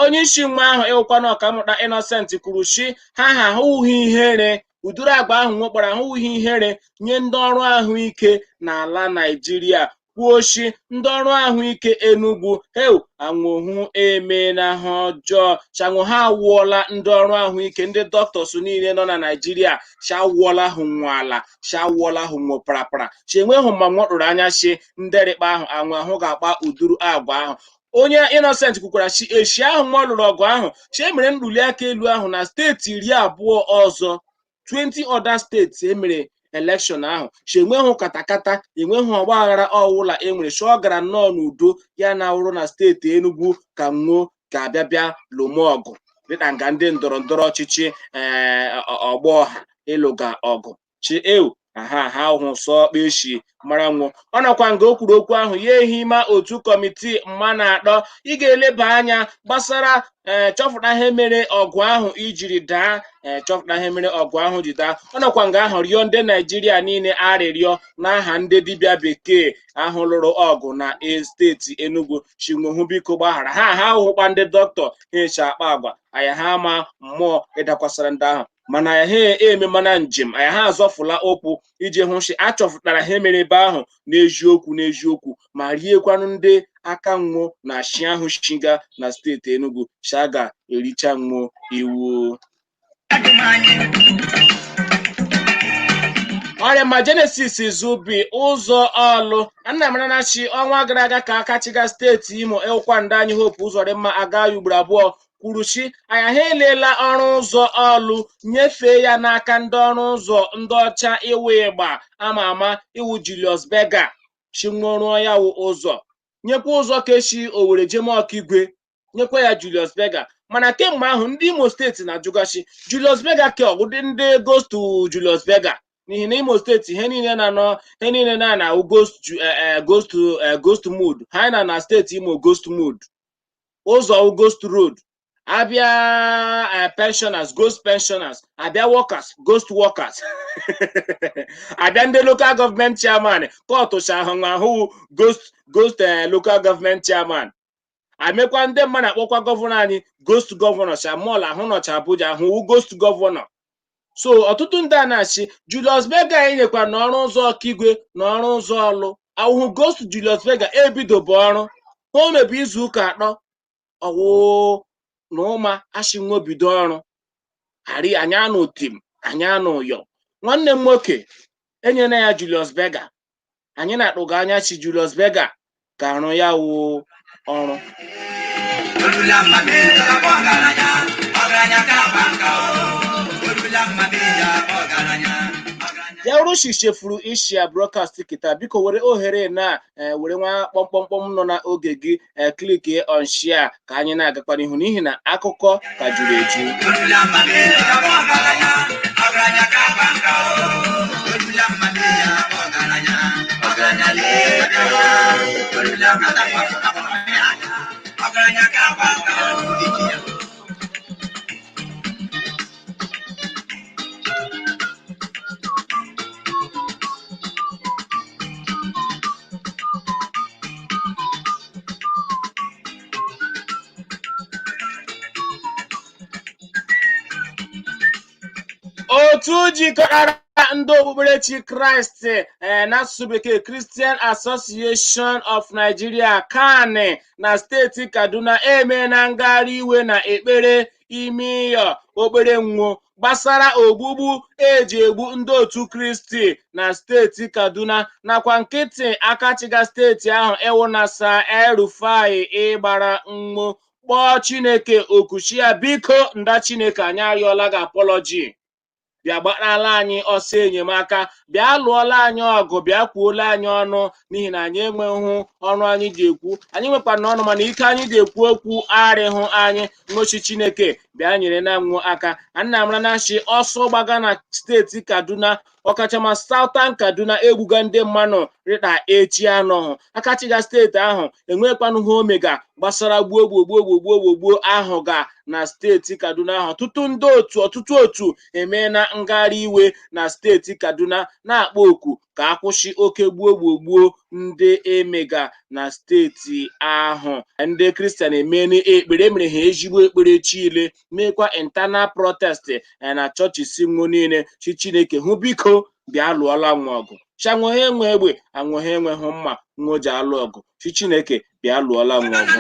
onye isi nwa ahụ ewekwana ọkammụta Innocent kwuru chi ha ahụghị ihere udiri agba ahụ nwekpara ahụghị ihere nye ndị ọrụ ahụike n'ala Naịjirịa kwuochi ndị ọrụ ahụike Enugu anwụhụ eme na ha ọjọọ chanwụ ha awụọla ndị ọrụ ahụike ndị dọkịtọs niile nọ na Naịjirịa chawụọla hụ nwala chawụọla hụ nwo parapara chenweghị ma nwọtụrụ anya chi nderịkpa ahụ anwụ ahụ ga-akpa uduru agwa ahụ onye Innocent kwukwara chi echi ahụ nwa lụrụ ọgụ ahụ chi emere ntuliaka elu ahụ na steeti 20 ọzọ 20 other states emere election ahụ chi enweghị katakata enweghị ọgbaghara ọwụla enwere chi ọ gara nnọọ n'udo ya na awụrụ na steeti Enugu ka nwuo ga-abịa bịa lụmọ ọgụ dịka nga ndị ndọrọ ndọrọ ọchịchị ọgbọ ọha ịlụga ọgụ chi ha hụ sọ kpeshi mara nwụọ ọ nọkwa nga o kwuru okwu ahụ ya ehima otu kọmitii mma na-atọ ị ga-eleba anya gbasara chọpụta ihe mere ọgụ ahụ ijiri daa chọpụta ihe mere ọgụ ahụ ji daa ọ nọkwa nga ahụ rịọ ndị Naijiria niile arịrịọ n'aha ndị dibịa bekee ahụ lụrụ ọgụ na steeti Enugu chinwohu biko gbaghara ha ahụhụkwa ndị dọkịta ha echi akpa agwa anya ha ama mmụọ ịdakwasara ndị ahụ mana ya ha eme mana njem anya ha azọfụla ụkwụ iji hụ shi achọpụtara ha mere ebe ahụ n'eziokwu ma riekwanụ ndị aka nwụọ na shi ahụ shiga na steeti Enugu shaga ericha nwụọ iwu ọrịa ma Genesis Zubi ụzọ ọlụ Nnamanachi ọnwa gara aga ka akachiga steeti Imo ịkwụkwa ndị anyị Hope Uzodimma agaghị ugboro abụọ kwuru chi anya ha elela ọrụ ụzọ ọlụ nyefee ya n'aka ndị ọrụ ụzọ ndị ọcha iwu ịgba ama iwu Julius Berger chinwụrụọ ya wụ ụzọ nyekwa ụzọ kechi Owerri Jemokigwe nyekwa ya Julius Berger mana kemgbe ahụ ndị Imo steeti na-ajụgachi Julius Berger ke ọgụdị ndị goes to Julius Berger n'ihi na Imo steeti ihe niile na ghost mood ha na steeti Imo ghost mood ụzọ ghost road abịa pensioners ghost pensioners abịa workers ghost workers abịa ndị local government chairman kọtụ ahụ ghost local government chairman amekwa ndị mmadụ akpọkwa gọvanọ anyị ghost gọvanọ Shamol ahụ nọcha Abuja ahụ ghost gọvanọ so ọtụtụ ndị a na-achị Julius Berger anyị nyekwa n'ọrụ ụzọ Ọkigwe na ọrụ ụzọ ọlụ ahụhụ ghost Julius Berger ebidobe ọrụ o mebe izu ụka atọ ọwụ na ụma ashinwo bido ọrụ anyị anụ tim anyị anụ ụyọ nwanne m nwoke enyela ya Julius Berger anyị na-akpụga anya chi Julius Berger ga-arụ ya wụ ọrụ ya Rushi chefuru ishia broadcast kita biko were ohere na were nwa kpọmkpọmkpọm nọ na oge gị click on share ka anyị na-agakwa n'ihu n'ihi na akụkọ ka juru eju otu jikọtara ndị okpukperechi Kraịst n'asụsụ bekee Christian Association of Nigeria CAN na steeti Kaduna eme na ngagharị iwe na ekpere ime ịyọ okpere nwụọ gbasara ogbugbu eji egbu ndị otu Kristi na steeti Kaduna nakwa nkịtị akachiga steeti ahụ ewu na Sir El-Rufai ịgbara mmụọ kpọọ Chineke okuchi ya biko nda Chineke anyị arịọla gị apology bịa gbarala anyị ọsọ enyemaka bịa lụọla anyị ọgụ bịa kwuola anyị ọnụ n'ihi na anyị enweghị ọnụ anyị ji ekwu anyị nwekwa n'ọnụ mana ike anyị ji ekwu okwu arịhụ anyị nwochi Chineke bịa nyere na nwụ aka Nnamanachi ọsọ gbaga na steeti Kaduna ọkachama Southern Kaduna egbuga ndị mmanụ rịta echi anọhụ akachiga steeti ahụ enwekwanụ ha omega gbasara gbuo ahụ ga na steeti Kaduna ahụ ọtụtụ otu eme na ngagharị iwe na steeti Kaduna na-akpọ oku ka akwụsị oke gbuo ndị emega na steeti ahụ ndị Kristian emeni ekpere mere ha ezigbo ekpere chile mekwa internal protest na chọọchị si nwụ niile chi Chineke hụ biko bịa lụọla nwa ọgụ chanwohe enwe egbe anwohe enweghị mma nwoji alụ ọgụ chi Chineke bịa lụọla nwa ọgụ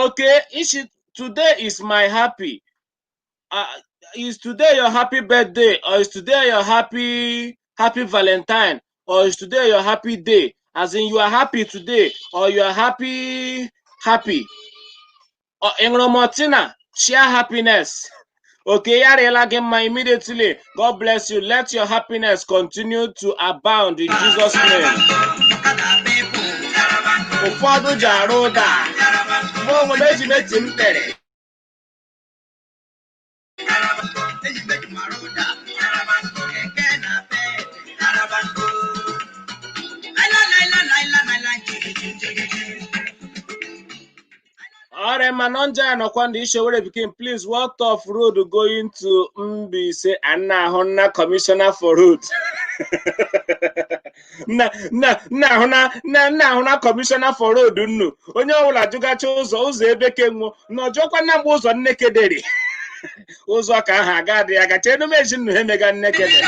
okay today is my happy is today your happy birthday or is today your happy Valentine or is today your happy day as in you are happy today or you are happy Martina, share happiness. Okay, Yarela Gemma, immediately. God bless you. Let your happiness continue to abound in Jesus' name. Ụfọdụ jara ụda, onwe meji meji m tere. Alright, Manonja and Okwanda Ishowere became, please, what of road going to Mbise and Nahona Commissioner for Road? na Commissioner for Road, no. Onye ọbụla jụgacha ụzọ ebe kenwo n'ọjọkwa na mgbe ụzọ nnekedere. Ụzọ ka aha agadi ya gacha enu meji nnu emega nnekede.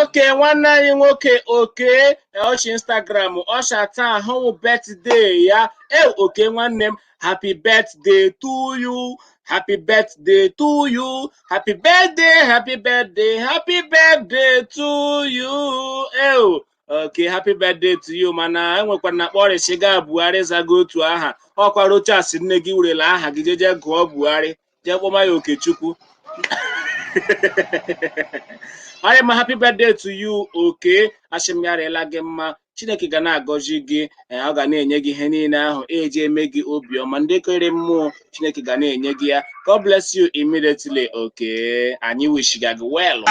Okay, nwanne anyị nwoke oke ọchị Instagram ọcha taa hụ birthday ya. Okay, nwanne m, happy birthday to you. Happy birthday to you. Happy birthday, happy birthday, happy birthday to you. Okay, happy birthday to you. Mana enwekwa na kpọrọ shiga Buhari zago otu aha. Ọkwa Rochas nne gị werela aha gị jeje gụọ Buhari. Je kpọma ya Okechukwu. I am a happy birthday to you, okay? Ashim yarela gị mma. Chineke ga na-agọzi gị, ọ ga na-enye gị ihe niile ahụ eji eme gị obiọma. Ndị kwere mmụọ, Chineke ga na-enye gị ya. God bless you immediately, okay? Anyị wish gị well.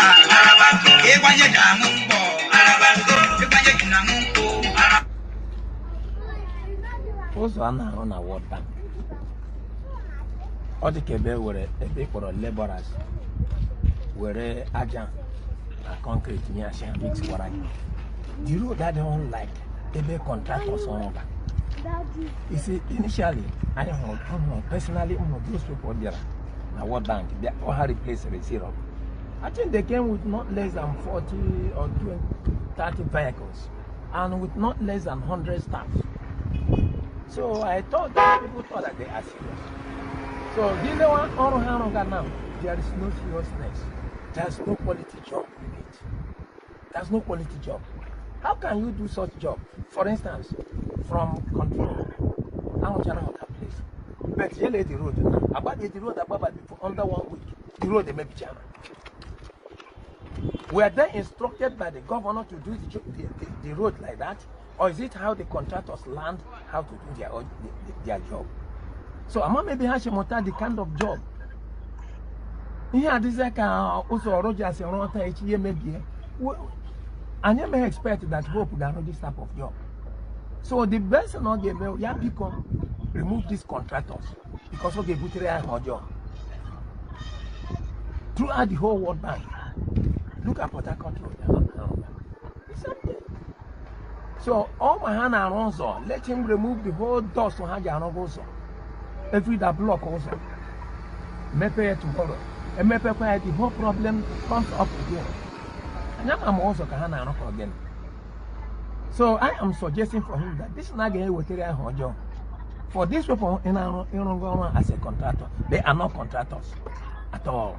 Ụzọ a na-ahụ na World Bank, ọ dị ka ebe kpọrọ laborers were aja na concrete nye asị mix wara gị. The road that don't like ebe contractors on that. You see, initially, I personally, those people there, na World Bank, they all had replaced the zero. I think they came with not less than 40 or 20, 30 vehicles, and with not less than 100 staff. So I thought that people thought that they are serious. So now, there is no seriousness. There's no quality job in it. There's no quality job. How can you do such job? For instance, from control, I want to know that place. But you lay the road now. About the road before under 1 week. The road they may be jammed. Were they instructed by the governor to do the road like that? Or is it how the contractors learned how to do their job? So I'm maybe Hashimota the kind of job. Here this like also Rogers and maybe. I never expect that hope would have this type of job. So the best not the young people remove these contractors because of the butchery and job. Throughout the whole World Bank, look at Port Harcourt Road. So all my hand and also let him remove the whole dust on Haja and also. Every that block also. Maybe tomorrow. And maybe the whole problem comes up again. And I'm also Kahana again. So I am suggesting for him that this Nagae will carry a job. For these people in as a contractor, they are not contractors at all.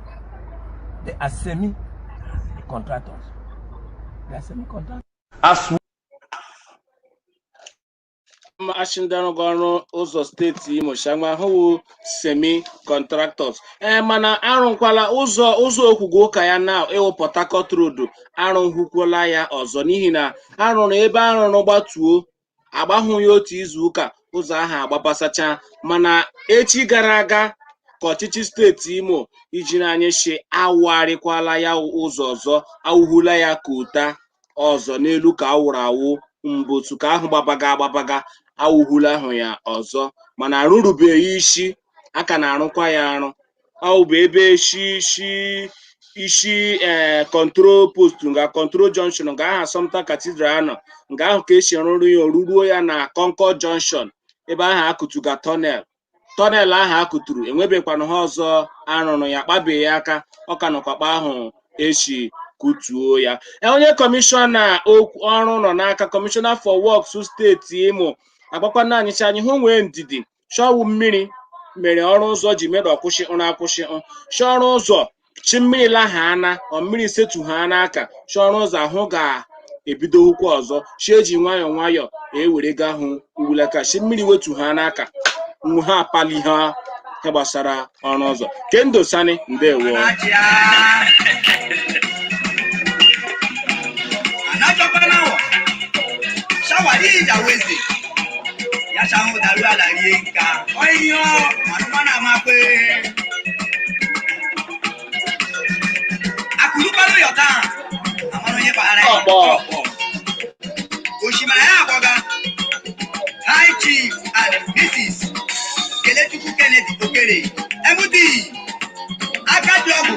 They are semi-contractors. They are semi-contractors. Ashindano ụzọ steeti Imo Shama hụ semi-contractors. Mana arụkwala ụzọ okwugo ụka ya na Port Harcourt Road arụhụkwala ya ọzọ n'ihi na arụrụ ebe arụrụ gbatuo agbahụ ya otu izu ụka ụzọ ahụ agbabasacha mana echi gara aga ka ọchịchị steeti Imo iji n'anya shi awụgharịkwala ya ụzọ ọzọ awụhụla ya ka ụta ọzọ n'elu ka awụrụ awụ mbotu ka ahụ gbabaga awụhụla ahụ ya ọzọ mana arụrụbeghị isi aka na-arụkwa ya arụ awụbụ ebe isi control post nga control junction nga aha Assumpta Cathedral anọ nga ahụ ka esi rụrụ ya oruruo ya na Concord Junction ebe ahụ akụtuga tunnel ahụ akụturu enwebekwana ha ọzọ arụrụ ya kpabeghị aka ọ ka nọkwakpa ahụ echi kutuo ya. Onye kọmishọna ọrụ nọ n'aka Commissioner for Works steeti Imo agbakwana anyị anyị hụ nwee ndidi shọwụ mmiri mere ọrụ ụzọ ji mere ọkwụsị akwụsị shọrụ ụzọ chi mmiri lahaana mmiri setu ha n'aka shọrụ ụzọ ahụ ga-ebido ụkwụ ọzọ chi eji nwayọọ ewere ga hụ ugwulaka chi mmiri wetu ha n'aka ha apali ha gbasara ọrụ ụzọ. Kendo Sani, ndewo. High Chief and Mrs. Kelechuku Kennedy Okere, MD, Akajogu,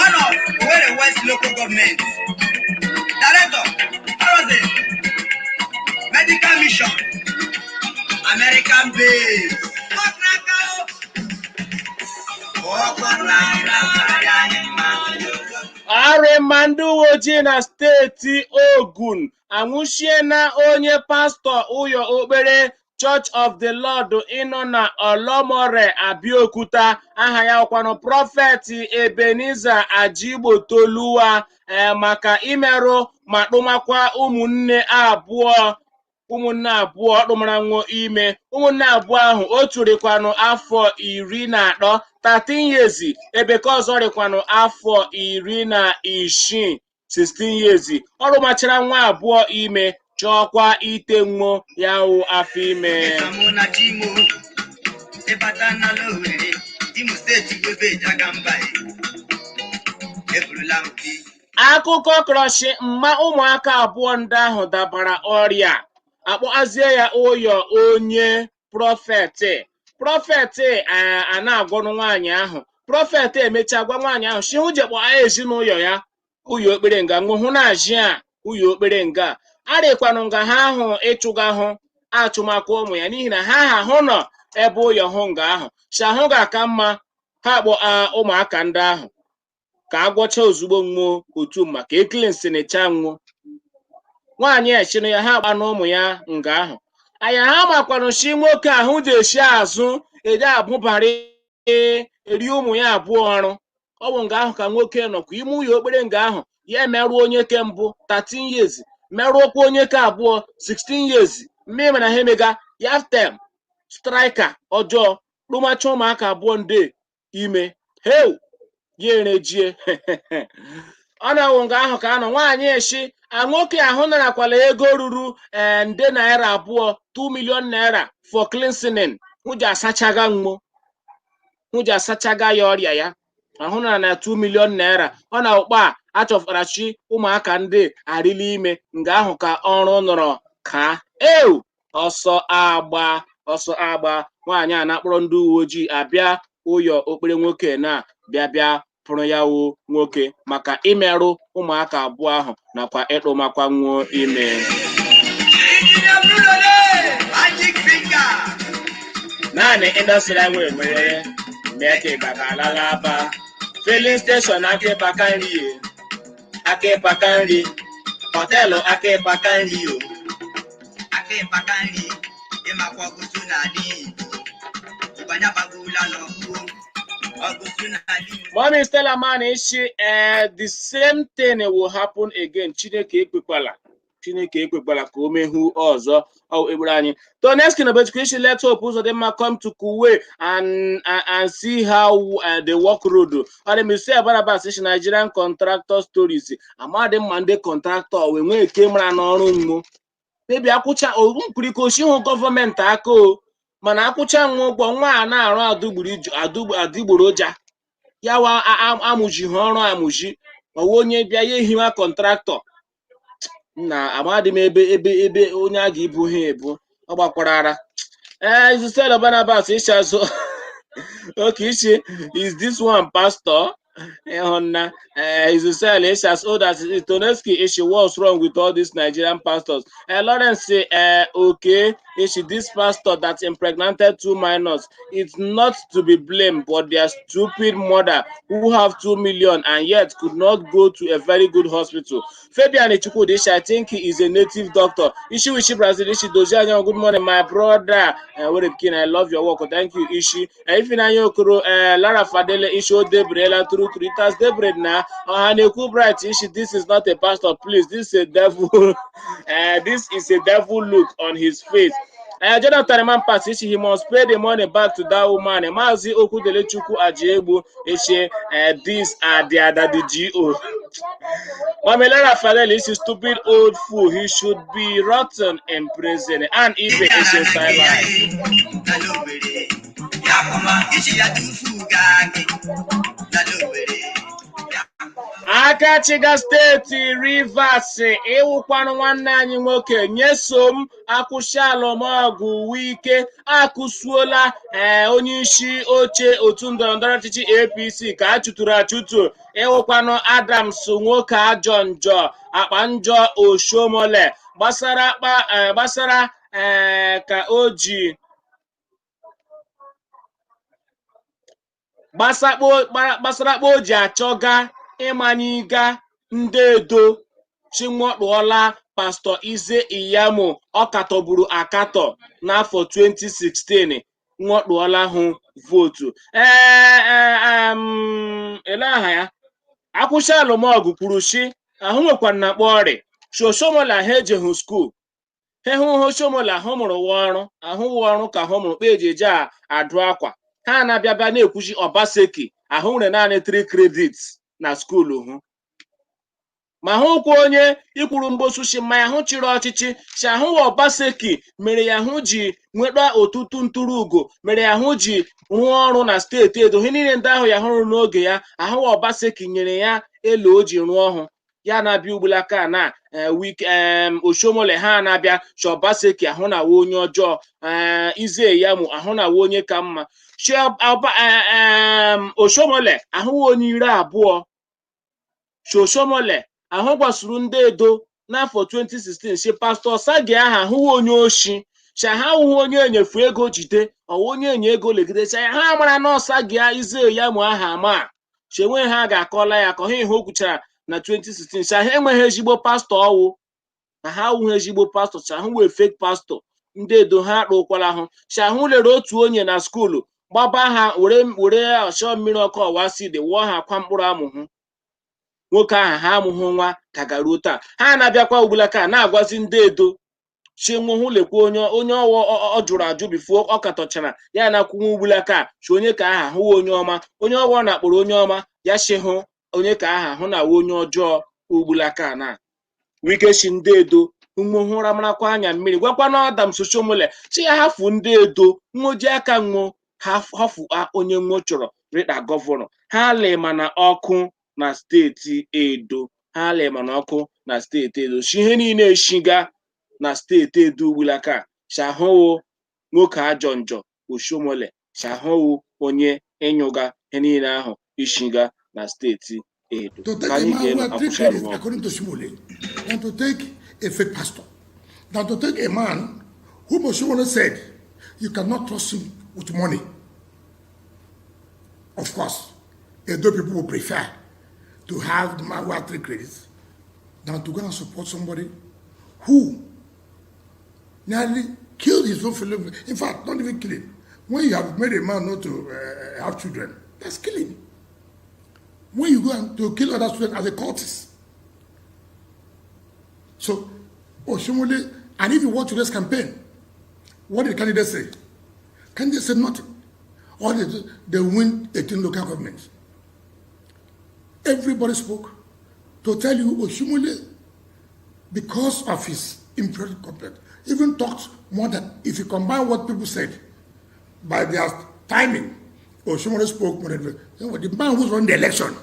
one of Owerri West Local Government, Director, Housing, Medical Mission, American Base. Aremandu Oji na steeti Ogun anwụchiena onye pastọ ụyọ okpere Church of the Lord ịnọ na Olomore Abiokuta, aha ya ọkwanụ Prọfet Ebenezer Ajigbotoluwa maka imerụ ma kpụmakwa ụmụnne abụọ kpụmara nwo ime. Ụmụnne abụọ ahụ otu rikwanụ afọ 14 13 years ebe ka ọzọ rikwanụ afọ 16 16 years. Ọrụ machara nwa abụọ ime chọọkwa ite nwo ya wụ afọ ime. Akụkọ kọrọchi mma ụmụaka abụọ ndị ahụ dabara ọrịa akpọazie ya ụyọ onye prọfet a na-agwọrọ nwaanyị ahụ. Prọfet emechaa gwa nwaanyị ahụ si hụjekpọ ezinụlọ ya ụyọ okpere nga nwụhụ na-ajị a ụyọ okpere nga arịkwanụ nga ha ahụ ịchụga hụ achụmakwa ụmụ ya n'ihi na ha ahụ nọ ebe ụyọ hụ nga ahụ si ahụ ga-aka mma ha akpọ ụmụaka ndị ahụ ka agwọcha ozugbo nwụọ otu maka eklensinecha nwụọ. Nwaanyị echinụ ya ha agba na ụmụ ya nga ahụ anya ha makwanụ chi nwoke ahụ ji eshi azụ eje abụbara eri ụmụ ya abụọ ọrụ. Ọ bụ nga ahụ ka nwoke nọkwa ime ụyọ okpere nga ahụ ya emerụọ onye ke mbụ 13 years merụọkwa onye ke abụọ 16 years mmiri na ha emega yaftem straika ọjọọ rụmacha ụmụaka abụọ ndị ime heu ya erejie. Ọ na-awụ nga ahụ ka anọ nwaanyị eshi nwoke ahụ narakwala ego ruru nde naira abụọ 2 million naira for cleansing hụji asachaga ya ọrịa ya ahụ na 2 million naira. Ọ na ụkpa achọfara chi ụmụaka ndị arịla ime nga ahụ ka ọrụ nọrọ ka ọsọ agba nwaanyị a na-akpọrọ ndị uwe ojii abịa ụyọ okpere nwoke na bịa pụrụ ya wụ nwoke maka imerụ ụmụaka abụọ ahụ nakwa ịkpụmakwa nwụọ ime. Naanị indọstrị nwere meke babalalaba filling station aka ịpaka nri họteelụ aka ịpaka nri ịmakwa ọgụtụ n'ala Igbo ịbanya bagula n'ọkụ. Mommy Stella man is the same thing will happen again. Chineke ekwekwala ka o mehu ọzọ anyị. So next in education, let's hope Uzodinma come to Kuwait and see how they work road. And let me say about Nigerian contractor stories. Amadi Mande contractor we nwe kemra n'ọrụ mmo. Maybe akwụcha nkwurikoshi hụ gọọmenti aka o mana akwụcha nwa ụgwọ nwa a na-arụ adịgboroja ya wa amụji ha ọrụ amụji ọwa onye bịa ya ehiwa kọntraktọ na amadị m ebe onye a ga-ebu ha ebu ọ gbakwara ara. Instead Barnabas Ishazo okay is this one pastor is as old as Toneski issue. What's wrong with all these Nigerian pastors? Lawrence say okay this pastor that impregnated 2 minors, it's not to be blamed, but their stupid mother who have 2 million and yet could not go to a very good hospital. Fabian Ichukwudishi, I think he is a native doctor. Ishi Wishi Brazil, Ishi Dozianyo, good morning, my brother. I love your work. Thank you, Ishi. Ifinayo Okoro, Lara Fadele, Ishi Odebrela, through Tritas Debredna, Ohaneku Bright, Ishi, this is not a pastor, please. This is a devil. This is a devil look on his face. Jonathan Man Pass, he must pay the money back to that woman. Mazi Okudele Chukwu Ajiegbu, these are the other GO. Mamelara Fadel is a stupid old fool. He should be rotten in prison. And if it is silent. Akachiga State Rivers ewukwanụ nwanne anyị nwoke Nyesom Akwụshalomọgụ Wike akụsuola onye isi oche otu ndọrọndọrọ ọchịchị APC ka a chụtụrụ achụtụ ewukwanụ Adams nwoke ajọ njọ akpa njọ Oshomole gbasara ka o ji gbasara o ji achọga ịmanyiga ndị edo chinwakpola Pastor Ize Iyamo ọ katọburu akatọ n'afọ 2016 nwakpola hụ votu ele aha ya Akwụshalomọgụ kwuru shi ahụ nwekwana na kpọrị Oshomola ha ejeghị skuul he hụ Oshomola hụ mụrụ ọrụ ahụ ọrụ ka hụ mụrụ kpeji eje adụ akwa ha na-abịaba na-ekwuchi Obaseki ahụ nwere naanị 3 credits na skuulu hụ ma hụkwa onye ikwuru mgbosuchi mmanya hụ chịrị ọchịchị si ahụ Obaseki mere ya hụ ji nweta ọtụtụ ntụrụ ugo mere ya hụ ji rụọ ọrụ na steeti Edo ihe niile ndị ahụ ya hụrụ n'oge ya ahụ Obaseki nyere ya elu o ji rụọ ọhụ ya na-abịa ugbulaka na Oshomole ha na-abịa chi Obaseki ahụ na wa onye ọjọọ Ize Iyamo ahụ na wa onye ka mma Oshomole ahụ onye ire abụọ Oshomole ahụ gbasuru ndị Edo n'afọ 2016 si Pastor Sagi aha ahụ onye oshi cha ha hụ onye enyefu ego jide ọwa onye enye ego legidecha ya ha mara na Sagi Ize Iyamo aha ama chenwe ha ga-akọla ya ka ha ihe o kwuchara na 2016 cha ha enweghị ezigbo pastọ ọwụ na ha awụghị ezigbo pastọ cha hụ wee fake pastọ ndị Edo ha akpọkwala ahụ cha hụ lere otu onye na skuulu gbaba ha were ọchọ mmiri ọkụ ọwa side wụọ ha kwa mkpụrụ amụhụ nwoke aha ha amụhụ nwa kagaruo taa ha na-abịakwa ugbulaka na-agwazi ndị Edo chinwụhụ lekwa onye ọwọ ọ jụrụ ajụ bifo ọ katọchara ya na-akwụnwe ugbulaka chi onye ka aha hụ onye ọma onye ọwọ na-akpọrọ onye ọma ya chihụ onye ka aha hụ na onye ọjọọ ugbulaka na Wike chi ndị Edo nwụhụra marakwa anya mmiri gwakwa na Adams Oshomole chi ya hafu ndị Edo nwoji aka nwụ hafu onye nwo chọrọ rịda gọvanọ ha lema na ọkụ na steeti Edo ha lema na ọkụ na steeti Edo chi ihe niile eshiga na steeti Edo ugbulaka shahụ nwoke ajọ njọ Oshomole shahụ onye enyụga ihe niile ahụ ishiga na steeti Edo. To take a man who had 3 credits, according to Oshomole, than to take a fake pastor, than to take a man whom Oshomole said you cannot trust him with money. Of course, Edo people will prefer to have the man who had 3 credits than to go and support somebody who nearly killed his own fellow. In fact, not even killing. When you have made a man not to have children, that's killing. When you go and to kill other students as a cultist. So, Oshomole, and if you watch today's campaign, what did the candidates say? Candidates said nothing. All they win 18 local governments. Everybody spoke to tell you Oshomole, because of his inferiority complex, even talked more than, if you combine what people said by their timing, Oshomole spoke more than the man who's won the election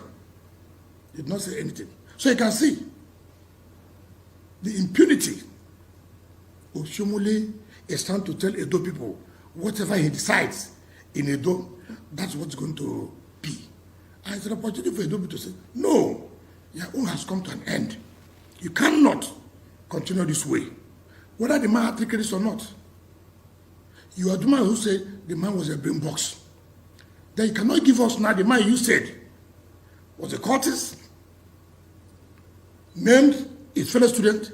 did not say anything. So you can see the impunity. Oshomole is trying to tell Edo people whatever he decides in Edo, that's what's going to be. And it's an opportunity for Edo to say, no, your own has come to an end. You cannot continue this way. Whether the man had 3 credits or not, You are the man who said the man was a brain box. Then you cannot give us now the man you said was a cultist, named his fellow student,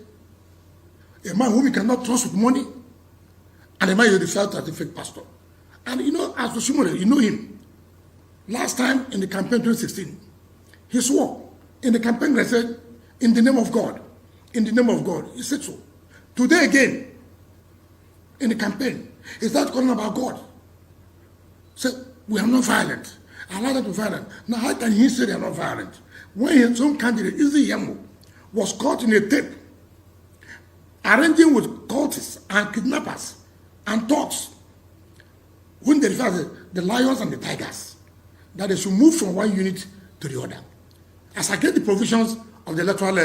a man whom we cannot trust with money, and a man you referred to as a fake pastor. And you know, as Oshimole, you know him. Last time in the campaign 2016, he swore in the campaign, he said, in the name of God, in the name of God. He said so. Today again, in the campaign, he started calling about God. Said, we are not violent. Allow them to be violent. Now, how can he say they are not violent? When his own candidate, Izzy Yamo, was caught in a tape, arranging with cultists and kidnappers and thugs, when they refer to the lions and the tigers, that they should move from one unit to the other, as against the provisions of the Electoral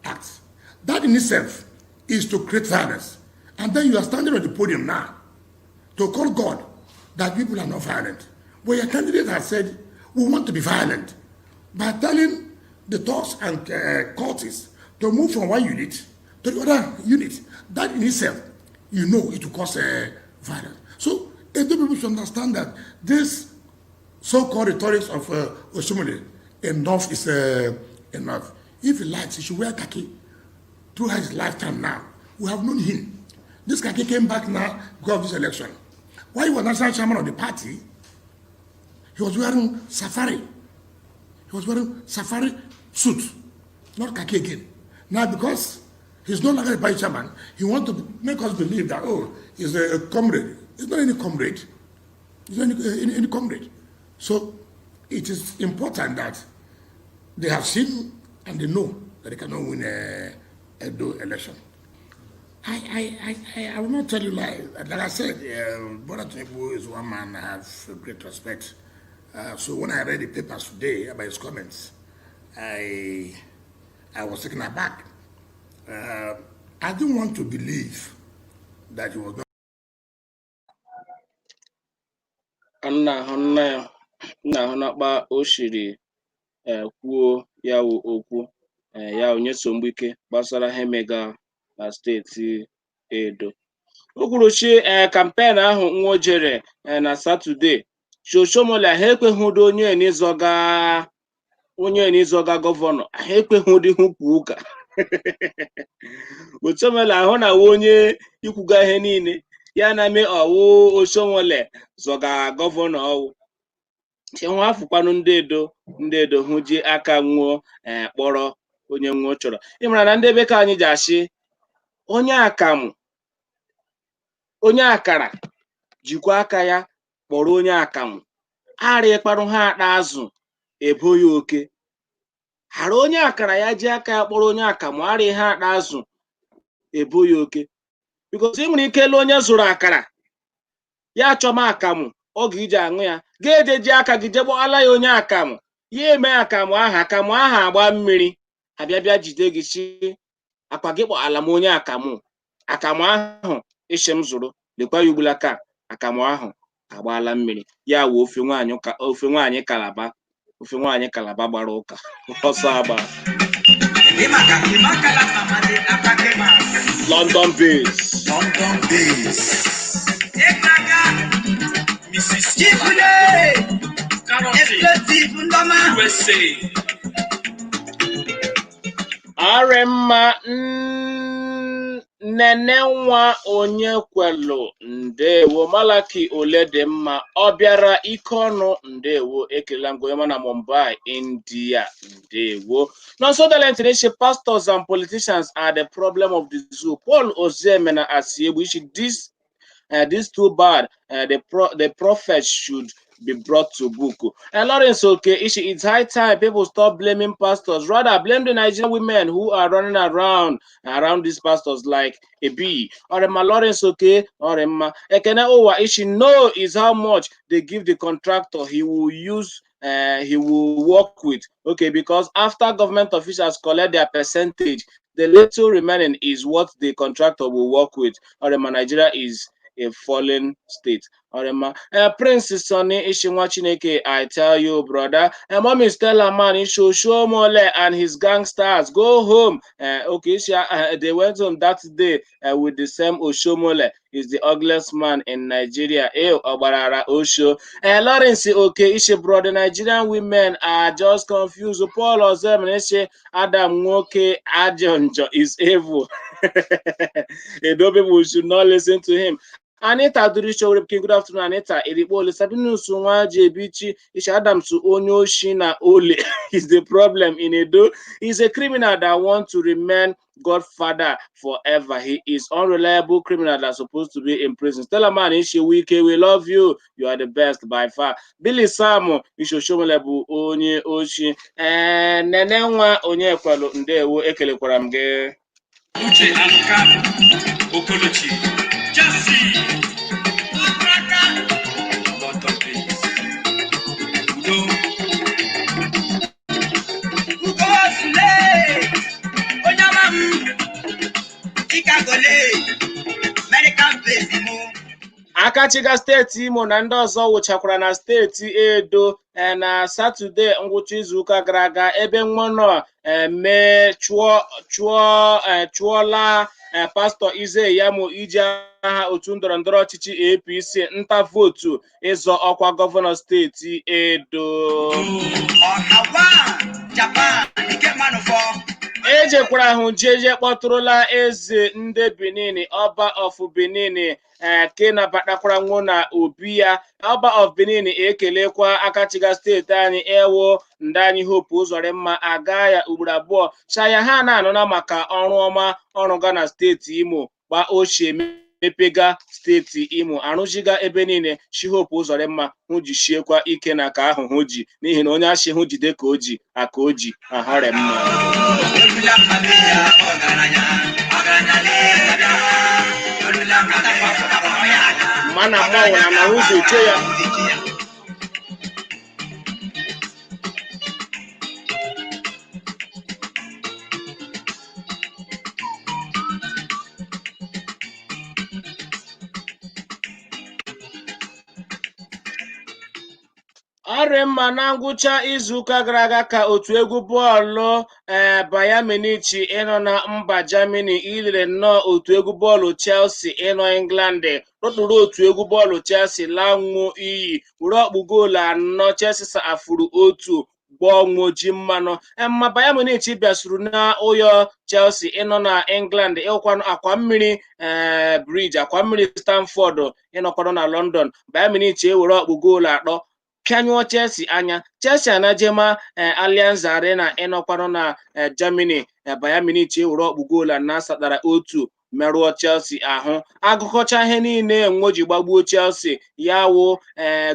Act. That in itself is to create violence. And then you are standing on the podium now to call God that people are not violent. But your candidate has said, we want to be violent by telling the thugs and cultists to move from one unit to the other unit. That in itself, you know it will cause violence. So, Edo people should understand that this so-called rhetoric of Oshimole, enough is enough. If he likes, he should wear khaki throughout his lifetime now. We have known him. This khaki came back now because of this election. While he was national chairman of the party, he was wearing safari. He was wearing safari suit, not khaki again. Now, because he's no longer a party chairman, he wants to make us believe that, oh, he's a comrade. He's not any comrade. He's not any comrade. So it is important that they have seen and they know that they cannot win a election. I will not tell you lie. Like I said, Bola Tinubu is one man I have great respect. So when I read the papers today about his comments, I was taken aback. I didn't want to believe that he was not. nna ahụ na-akpa o shiri kwuo ya wụ okwu ya onye so mgbike gbasara ihe mega na steeti Edo. O kwuru chi kampen ahụ nwa jere na Satọde, Oshimole ha ekweghị ụdị onye n'ịzọga gọvanọ, ha ekweghị ụdị hụpụ ụka. Oshimole ahụ na onye ikwuga ihe niile ya na me ọwụ Oshimole zọga gọvanọ ọwụ hụ afụkwanụ ndị Edo hụ ji aka nwụọ kpọrọ onye nwụọ chọrọ. Ị mara na ndị ebe ka anyị ji achị onye akara jikwa aka ya kpọrọ onye akamụ, arị kparụ ha akpa azụ ebo ya oke. Hara onye akara ya ji aka ya kpọrọ onye akamụ, arị ha akpa azụ ebo ya oke. Because ị nwere ike elu onye zụrụ akara ya chọma akamụ oge iji aṅụ ya, ga-ejeji aka gị jegbala ya onye akamụ, ya eme akamụ ahụ agba mmiri, abịa jide gị si akwa gị kpọala m onye akamụ ahụ ishe m zụrụ, lekwa ya ugbula ka akamụ ahụ agbaala mmiri. Ya wụ ofe nwaanyị Kalaba gbara ụka ọsọ agba. London base. Mrs. Explosive Ndoma USA. Aremma Nene nwa onye kwelu ndewo. Malaki Oledemma Obiara Ikono ndewo. Ekele ngoyama na Mumbai, India ndewo. No, so the international pastors and politicians are the problem of the zoo. Paul Ozemena Asiebu, this too bad. The prophets should be brought to book. And Lawrence, okay, it's high time people stop blaming pastors. Rather, blame the Nigerian women who are running around these pastors like a bee. Or Lawrence, okay, or Ekene Owa, she know is how much they give the contractor he will use. He will work with, okay, because after government officials collect their percentage, the little remaining is what the contractor will work with. Or Nigeria is a fallen state. Prince Sonny Ishinwa Chineke, I tell you, brother. Mommy Stella Man Shomole and his gangsters go home. Okay, they went home that day with the same Oshomole. He's the ugliest man in Nigeria. Obarara Osho. Lawrence, okay, Ishe brother, Nigerian women are just confused. Paul Ozem Adam Nwoke Ajonjo is evil. Those people should not listen to him. Anita Durisho King, good afternoon, Anita. Edibole Sabinu Sunwa JBC Ish Adams Onyoshi na Ole is the problem in Edo. He's a criminal that wants to remain Godfather forever. He is unreliable criminal that's supposed to be in prison. Stella Man Ishi Wike, we love you. You are the best by far. Billy Samo Isho Shomelebu Onye Oshi and Nenenwa Onye Kwalo Ndewo Ekele Kwaramge. Uche Anuka Okolochi Jesse Abraka London please Udo Ugo Sule Onyamam Ikagole American place mo Akachiga steeti Imo na ndị ọzọ wụchakwara na steeti Edo na Satọde ngwụcha izuụka gara aga ebe nwanọ mee chụọla pastọ Izeyamo iji aha otu ndọrọndọrọ ọchịchị APC nta vootu ịzọ ọkwa gọvanọ steeti Edo. Ejekwara ahụ jeje kpọtụrụla eze ndị Benin, Ọba of Benin ke nabatakwara nwụ na obi ya. Ọba of Benin ekelekwa Akachiga steeti anyị ewo ndị anyị Hope Uzoremma aga ya ugboro abụọ chaya ha na-anụna maka ọrụ ọma ọrụga na steeti Imo gba ochie mepega steeti Imo arụjiga ebe niile chi Hope Uzoremma hụ jisiekwa ike na ka ahụ hụ ji n'ihi na onye achị hụ jide ka o ji aka o ji ahọrọ mma. Mana mmanwụ na ụzọ uche ya Aremma na ngwụcha izuụka gara aga ka otu egwu bọọlụ Bayern Munich ịnọ na mba Germany ilere nnọọ otu egwu bọọlụ Chelsea ịnọ England rụtụrụ otu egwu bọọlụ Chelsea lanwụ iyi were ọkpụ goolu 4 Chelsea afụrụ otu gbọnwụ ji mmanụ ma Bayern Munich bịasuru na ụyọ Chelsea ịnọ na England ịkwanụ akwa mmiri bridge akwa mmiri Stamford ịnọkwanụ na London. Bayern Munich ewere ọkpụ goolu 4 pịanyụọ Chelsea anya. Chelsea anajema Allianz Arena ịnọkwanụ na Germany. Bayern Munich ewere ọkpụ goolu 4 satara otu merụọ Chelsea ahụ. Agụkọcha ihe niile nwoji gbagbuo Chelsea ya wụ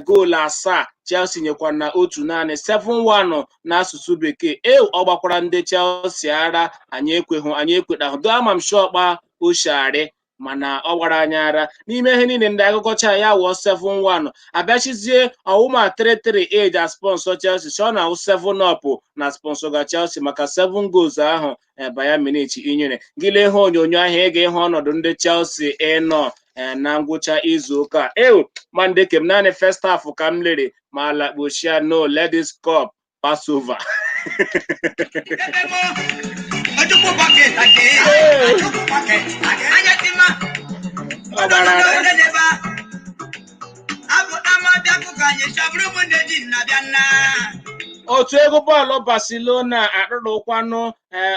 goolu 7 Chelsea nyekwa na otu naanị 7-1 n'asụsụ bekee. Ọ gbakwara ndị Chelsea ara anyị ekwetahụ do ama m shọkpa osharị mana ọ gwara anyị ara n'ime ihe niile ndị agụkọcha ya wụọ 7-1 abịachizie ọwụma 3-3 eji sponsor Chelsea chọ na 7-up na sponsor ga Chelsea maka 7 goals ahụ Bayern Munich inyere gị lee ihe onyonyo ahụ ị ga-ịhụ ọnọdụ ndị Chelsea ịnọ na ngwụcha izuụka ma ndị kem naanị first half ka m lere ma lakpochia no let this cup pass over. Otu egwu bọọlụ Barcelona akpụrụkwanụ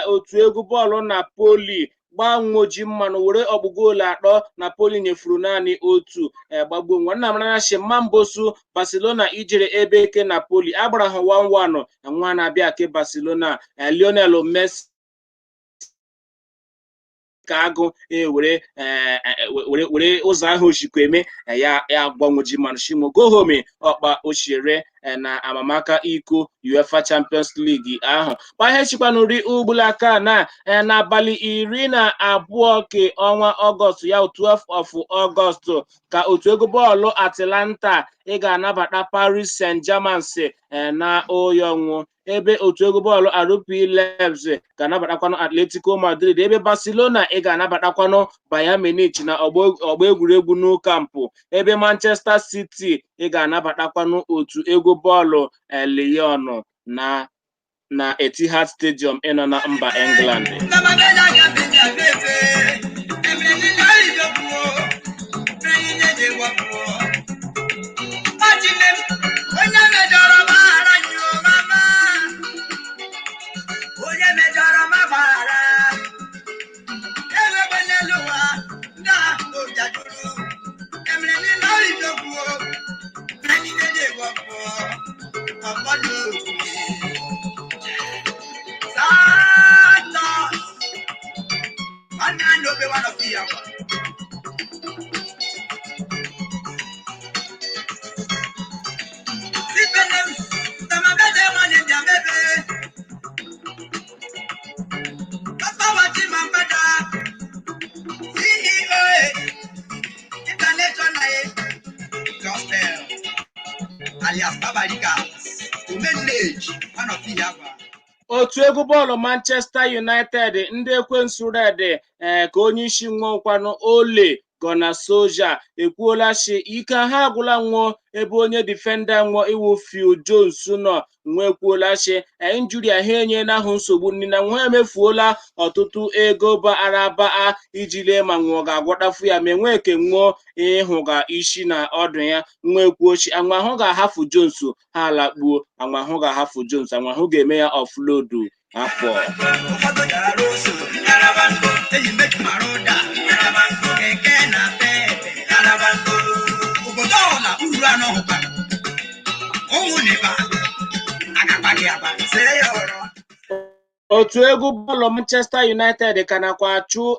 otu egwu bọọlụ Napoli gbanwoji mmanụ were ọkpụ goolu 4 Napoli nyefuru naanị otu gbagbuo nwanna mara Shimambosu Barcelona ijere ebe eke Napoli agbara ha 1-1 nwa na-abịa ke Barcelona Lionel Messi ka agụ were ụzọ ahụ oshikwa eme ya gbanwoji mmanụ shimo gohome ọkpa ochiere na amamaka iko UEFA Champions League ahụ ihe chikwanụri ugbulaka na n'abalị 12 ke ọnwa Ọgọst ya 12 of August ka otu egwu bọọlụ Atalanta ị ga-anabata Paris Saint-Germain na oyonwu ebe otu egwu bọọlụ RP Leipzig ga-anabatakwanụ Atletico Madrid, ebe Barcelona ị ga-anabatakwanụ Bayern Munich na ọgba egwuregwu Nou Camp, ebe Manchester City ị ga-anabatakwanụ otu egwu bọọlụ Lyon na Etihad Stadium ịnọ na mba England. Otu egwu bọọlụ Manchester United ndị ekwensu red ka onye isi nwekwanụ Ole Gunnar Solskjaer ekwuola shi ike ha agwụla nwụọ ebe onye difenda nwụọ iwu Phil Jones nọ nwekwuola shi injuri ha enye na ahụ nsogbu nri na nwa emefuola ọtụtụ ego baraba iji lee ma nwụọ ga-agwọtafu ya ma enwe ke nwụọ ịhụga isi na ọdụ ya nwekwuochi anwa ahụ ga-ahafụ Jones ha alakpuo anwa ahụ ga-ahafụ Jones anwa ahụ ga-eme ya offload afọ. Otu egwu bọọlụ Manchester United ka nakwa achụ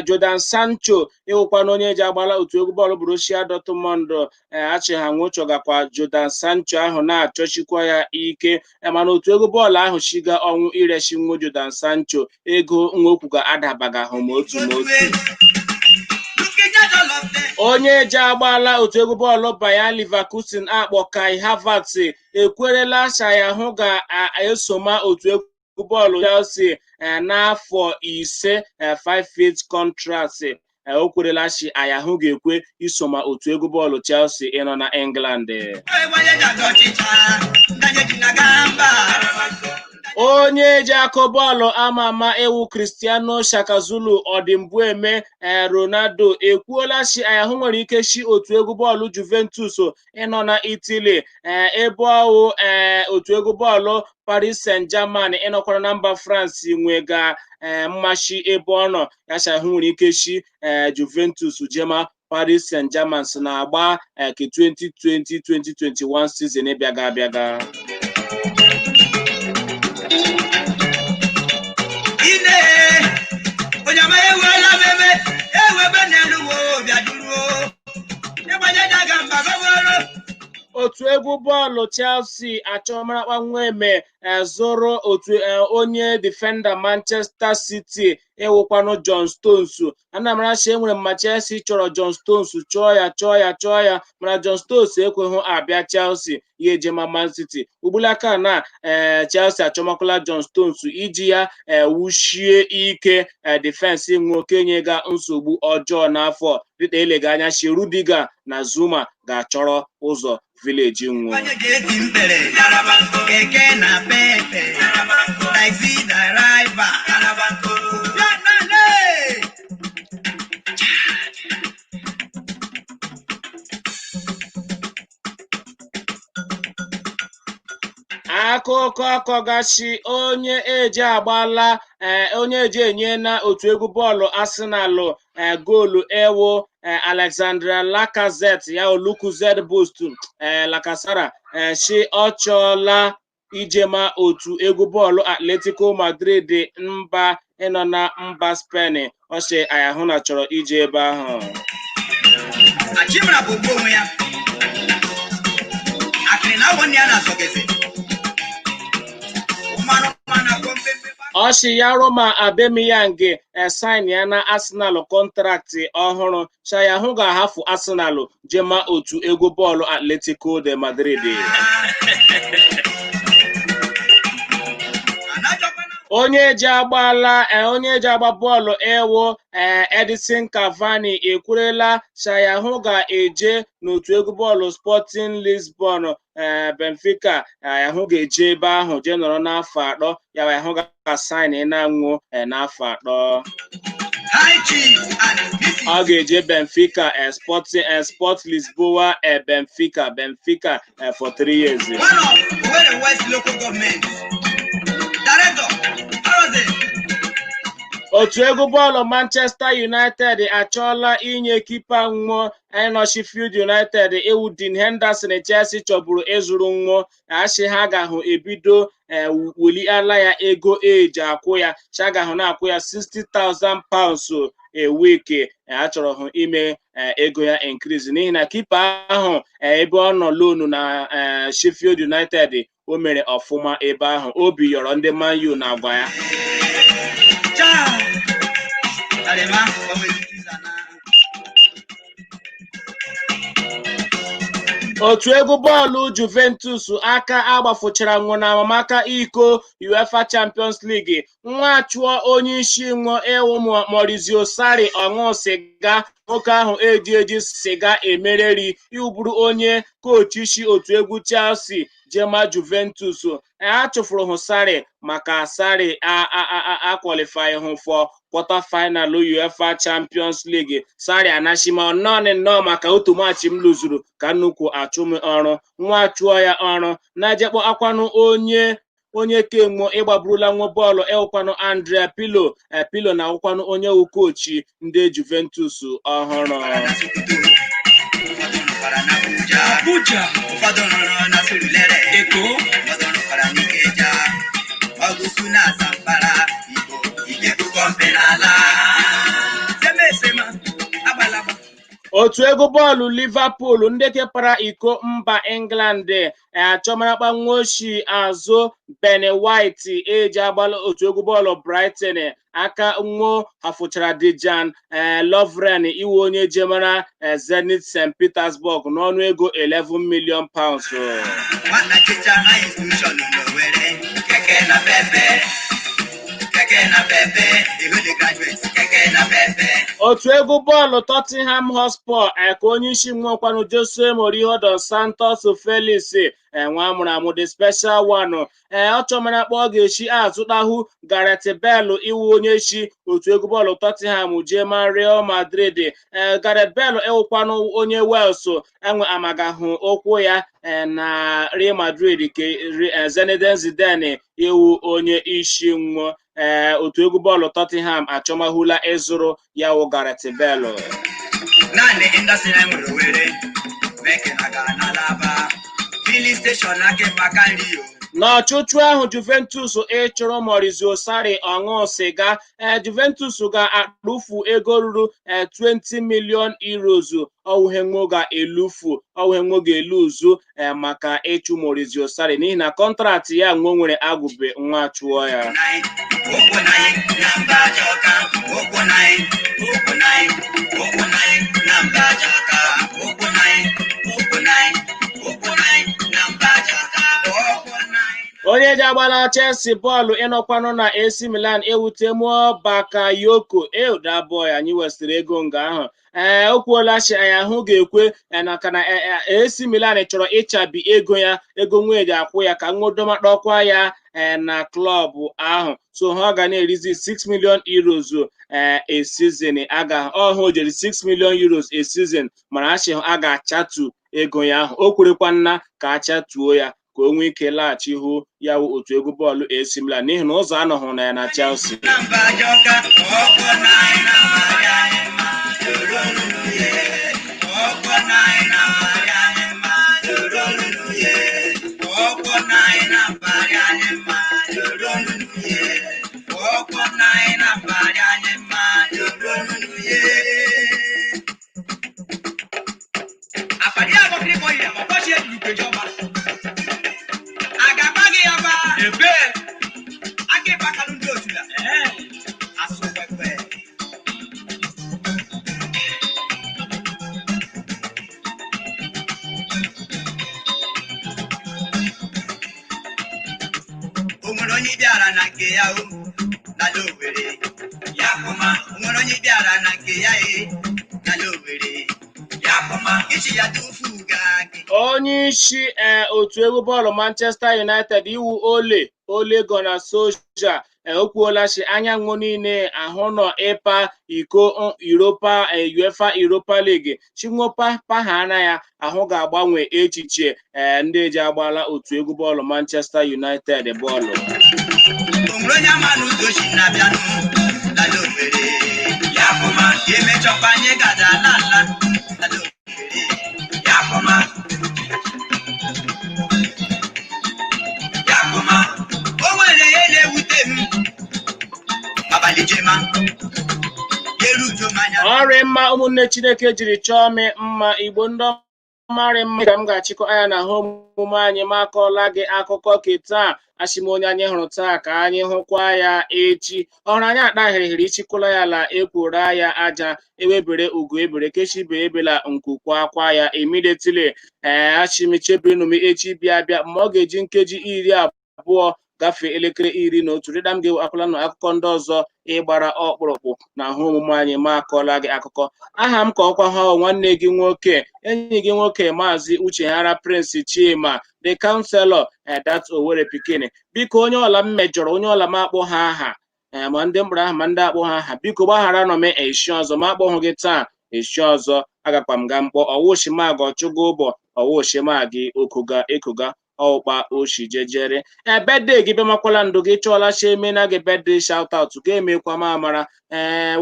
Jadon Sancho ịwụkwana onye ji agbala otu egwu bọọlụ Borussia Dortmund achị ha nwụchọgakwa Jadon Sancho ahụ na-achọchikwa ya ike mana otu egwu bọọlụ ahụ shiga ọnwụ irechi nwo Jadon Sancho ego nwokwu ga-adabaga ahụ ma otu onye ji agbala otu egwu bọọlụ Bayer Leverkusen akpọ Kai Havertz ekwerela ya hụ ga-esoma otu egwu bọọlụ Chelsea n'afọ 5 5-year contract o kwerela shi ayahụ ga-ekwe isoma otu egwu bọọlụ Chelsea ịnọ na England. Onye ji akụ bọọlụ ama ewu Cristiano Shakazulu Odimbueme Ronaldo ekwuola shi ayahụ nwere ike shi otu egwu bọọlụ Juventus ịnọ na Italy ebe ọwụ otu egwu bọọlụ Paris Saint-Germain ịnọkwara na mba France nwega mmachi ebe ọ nọ ya shi ahụ nwere ike shi Juventus jema Paris Saint-Germain si na-agba ke 2020-2021 season bịaga. Otu egwu bọọlụ Chelsea achọmarakwa nweme zụrụ otu onye defender Manchester City ewukwanụ John Stones anamarachi enwere mma Chelsea chọrọ John Stones chọọ ya mana John Stones ekweghị abịa Chelsea ya ejema Man City ugbulaka na Chelsea achọmakwala John Stones iji ya wuchie ike defense nwe okenye ga nsogbu ọjọọ n'afọ dịka elega anya shi Rudiger na Zuma ga-achọrọ ụzọ village nwe akụkọ akọgachi onye eji agbala onye eji enye na otu egwu bọọlụ Arsenal goolu ewo Alexandre Lacazette ya Lucozade boost Lacazette shi ọ chọọla ijema otu egwu bọọlụ Atletico Madrid mba ịnọ na mba Spain ọ sị ayahụ na chọrọ ije ebe ahụ. Oshi ya Roma Aubameyang sign ya na Arsenal kọntraktị ọhụrụ Shayahụ ga-ahafụ Arsenal jema otu egwu bọọlụ Atletico de Madrid. onye eji agba bọọlụ ewu Edinson Cavani ekwurela Sayahụ ga-eje n'otu egwu bọọlụ Sporting Lisbon Benfica Yahụ ga-eje ebe ahụ jee nọrọ n'afọ 3 ya Yahụ ga-asaịn na-anwụ n'afọ 3 ọ ga-eje Benfica Sport Lisboa Benfica for 3 years. One of Owerri West local government director otu egwu bọọlụ Manchester United achọọla inye kipa nwụọ Sheffield United ewu Dean Henderson. Chelsea chọburu ịzụrụ nwụọ asị ha gahụ ebido wuliala ya ego eji akwụ ya chagahụ na-akwụ ya £60,000 a week. Achọrọ hụ ime ego ya increase n'ihi na kipa ahụ ebe ọ nọ loan na Sheffield United o mere ọfụma ebe ahụ. Obi yọrọ ndị Man U na agwa ya. Otu egwu bọọlụ Juventus aka agbafuchara nwụnamaka iko UEFA Champions League. Nwa chụọ onye isi nwa ewu Maurizio Sarri ọṅụ siga. Nwoke ahụ eji siga emereri ịbụrụ onye kochi isi otu egwu Chelsea jema Juventus. A chụfụrụ hụ Sarri maka Sarri akwalify hụ for quarter final UEFA Champions League. Sarri anashima nnọọ maka otu maachị m lụzuru ka nnukwu achụm ọrụ. Nwa chụọ ya ọrụ na-ejekpọ akwanụ onye kemgbe ịgbaburula nwa bọọlụ ewukwanụ Andrea Pirlo na awụkwanụ onye ukochi ndị Juventus ọhụrụ. Abuja ụfọdụ nọrọ na Surulere Eko ụfọdụ nọkwara n'Ikeja Ọgụsụ na Zamfara Igbo Ijebu Mpenala Semesema Agbalagba. Otu egwu bọọlụ Liverpool ndị kepara iko mba England achọmarakpa nwochi azụ Ben White eji agbala otu egwu bọọlụ Brighton aka nwo hafụchara Dejan Lovren iwu onye jemara Zenit St. Petersburg n'ọnụ ego £11 million. Otu egwu bọọlụ Tottenham Hotspur ka onye isi nwekwanụ Jose Mourinho dos Santos Felix nwa amụrụ amụ the special one ọ chọmara akpọ ọ ga-echi azụtahụ Gareth Bale iwu onye isi otu egwu bọọlụ Tottenham jema Real Madrid. Gareth Bale ewukwanụ onye Wales enwe amagahụ okwu ya na Real Madrid ka Zinedine Zidane iwu onye isi nwa otu egwu bọọlụ Tottenham achọmahụla ịzụrụ ya wụ Gareth Bale. Naanị indọstrị anyị nwere Owerri Beke na Ga-Alaba filling station aka maka nri. N'ọchụchụ ahụ Juventus ịchụrụ Maurizio Sarri ọṅụ siga. Juventus ga-akpụfu ego ruru €20 million ọwụhenwo ga-eluzu maka ịchụ Maurizio Sarri n'ihi na kọntraktị ya nwo nwere agụbe nwa chụọ ya. Onye ji agbala Chelsea bọọlụ ịnọkwanụ na AC Milan ewutemuo Bakayoko boy anyị wesịrị ego nga ahụ. O kwuola shi anya hụ ga-ekwe naka na AC Milan chọrọ ịchabi ego ya ego nweji akwụ ya ka nwodomakpọkwa ya na klọb ahụ. So ha ga na-erizi €6 million a season. Ọhụ jeri €6 million a season mana achị a ga-achatu ego ya ahụ. O kwerekwa nna ka achatuo ya ka o nwee ike laghachi hụ ya wụ otu egwu bọọlụ AC Milan n'ihi na ụzọ anọghị na ya na Chelsea. Onye bịara na nke ya n'ala Owerri ya kụma nwere onye bịara na nke ya n'ala Owerri ya kụma ichi ya tufu gị. Onye isi otu egwu bọọlụ Manchester United iwu Ole Gunnar Solskjaer okwuola si anyanwụ niile ahụ nọ ịpa iko UEFA Europa League chinwopa pahana ya ahụ ga-agbanwe echiche ndị eji agbala otu egwu bọọlụ Manchester United bọọlụ. Onwere onye ama n'ụzọ si na-abịanụ n'ala Owerri ya kụma emechọkwa anyị gada ala n'ala Owerri ya kụma o nwere ihe na-ewute m abalị jema ọrị mma ụmụnne Chineke jiri chọọ m mma Igbo ndị ọmarị mma ka m ga-achịkọ anya na ha omume anyị makọọla gị akụkọ ke taa asị m onye anyị hụrụ taa ka anyị hụkwa ya echi ọhụrụ anyị akpahịrịhịrị ichikwụla ya la ekwora ya aja ewebere ugo ebere kechibe ebela nkwukwa akwa ya immediately achimichebirinum echi bịa ma ọ ga-eji nkeji 20 gafee elekere 11 rịda m ga-akwụla n'akụkọ ndị ọzọ ịgbara ọkpụrụkpụ na ahụ omume anyị ma akọọla gị akụkọ aha m ka ọkwa ha nwanne gị nwoke enyi gị nwoke Maazị Uchehara Prince Chima the counselor that Owerri Pikin biko onye ọla m mejọrọ onye ọla m akpọ ha aha ma ndị mkpụrụ aha ma ndị akpọ ha aha biko gbaghara nọ m echi ọzọ ma akpọhụ gị taa echi ọzọ agakwa m ga mkpọ ọwụshimagị ọchụgo ụbọ ọwụshimagị okoga ekoga ọkpa oshi jejere birthday gị bịamakwala ndụ gị chọọla sheme na gị birthday shout out ga-emekwa m amara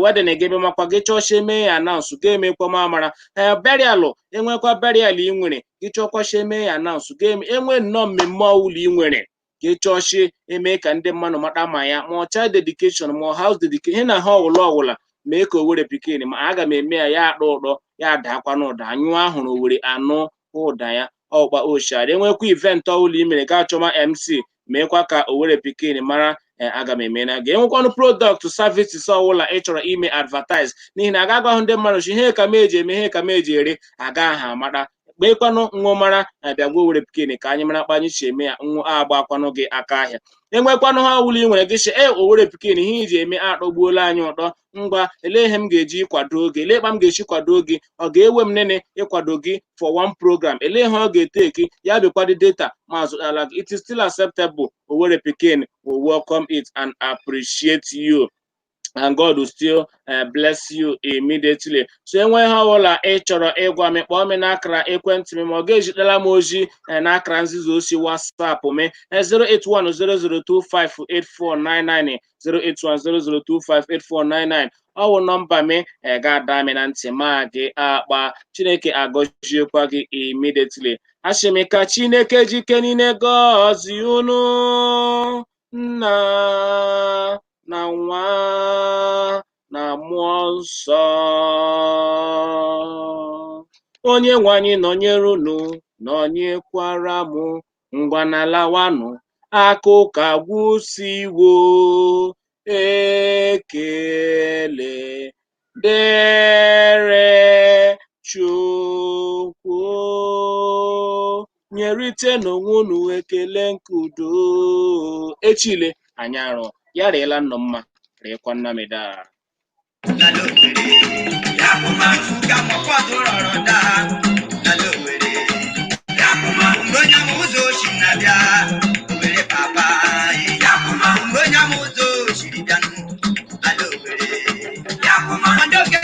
wedding gị bịamakwa gị chọọ sheme ya announce ga-emekwa m amara burial enwekwa burial ị nwere gị chọọkwa sheme ya announce enwe nnọọ mmemme ọwụla ị nwere gị chọọchi eme ka ndị mmadụ mata ma ya ma ọ child dedication ma ọ house dedication ihe na ha ọwụla mee ka Owerri Pikin ma aga m eme ya akpọ ụdọ ya dakwa n'ụda anyụ ahụrụ Owerri anụ ụda ya ọkpa oshari enwekwa event ọwụla i mere ga-achọma MC meekwa ka Owerri Pikin mara aga m eme na gị enwekwanụ product services ọwụla ị chọrọ ime advertise n'ihi na aga agahụ ndị mmadụ chi ihe ka m eji eme ihe ka m eji ere aga aha amata kpekwanụ nwụ mara bịagwa Owerri Pikin ka anyị mara kpa anyị si eme ya nwụ agbakwanụ gị aka ahịa enwekwanụ ha ọwụla ị nwere gị si Owerri Pikin ihe iji eme akpọgbuola anyị ụtọ ngwa elee ihe m ga-eji kwado oge elee kpa m ga-echi kwado gị ọ ga-ewe m nene ịkwado gị for one program elee ihe ọ ga-eteki ya bịakwado data ma zụtara gị it is still acceptable Owerri Pikin will welcome it and appreciate you and God will still bless you immediately. So enwe ha ọbụla ị chọrọ ịgwa m kpọọ m n'akara ekwentị m ma ọ ga-ejitela m ozi n'akara nzizi osi WhatsApp m 08100258499 08100258499 ọwụ nọmba m ga-ada m na ntị ma gị akpa Chineke agọziekwa gị immediately asị m ka Chineke jike niile gọzie unu nna na nwa na mmụọ nsọ onye nwe anyị nọnyere unu nọnyekwara m ngwa n'alawanụ akụkọ agwụsiwo ekele dere Chukwu nyerite n'onwe unu ekele nke udo echile anyị arụ ya reela nnọ mma reekwa nnamida n'ala Owerri ya kụma fuga ma ọ kwadoro ọrụ daa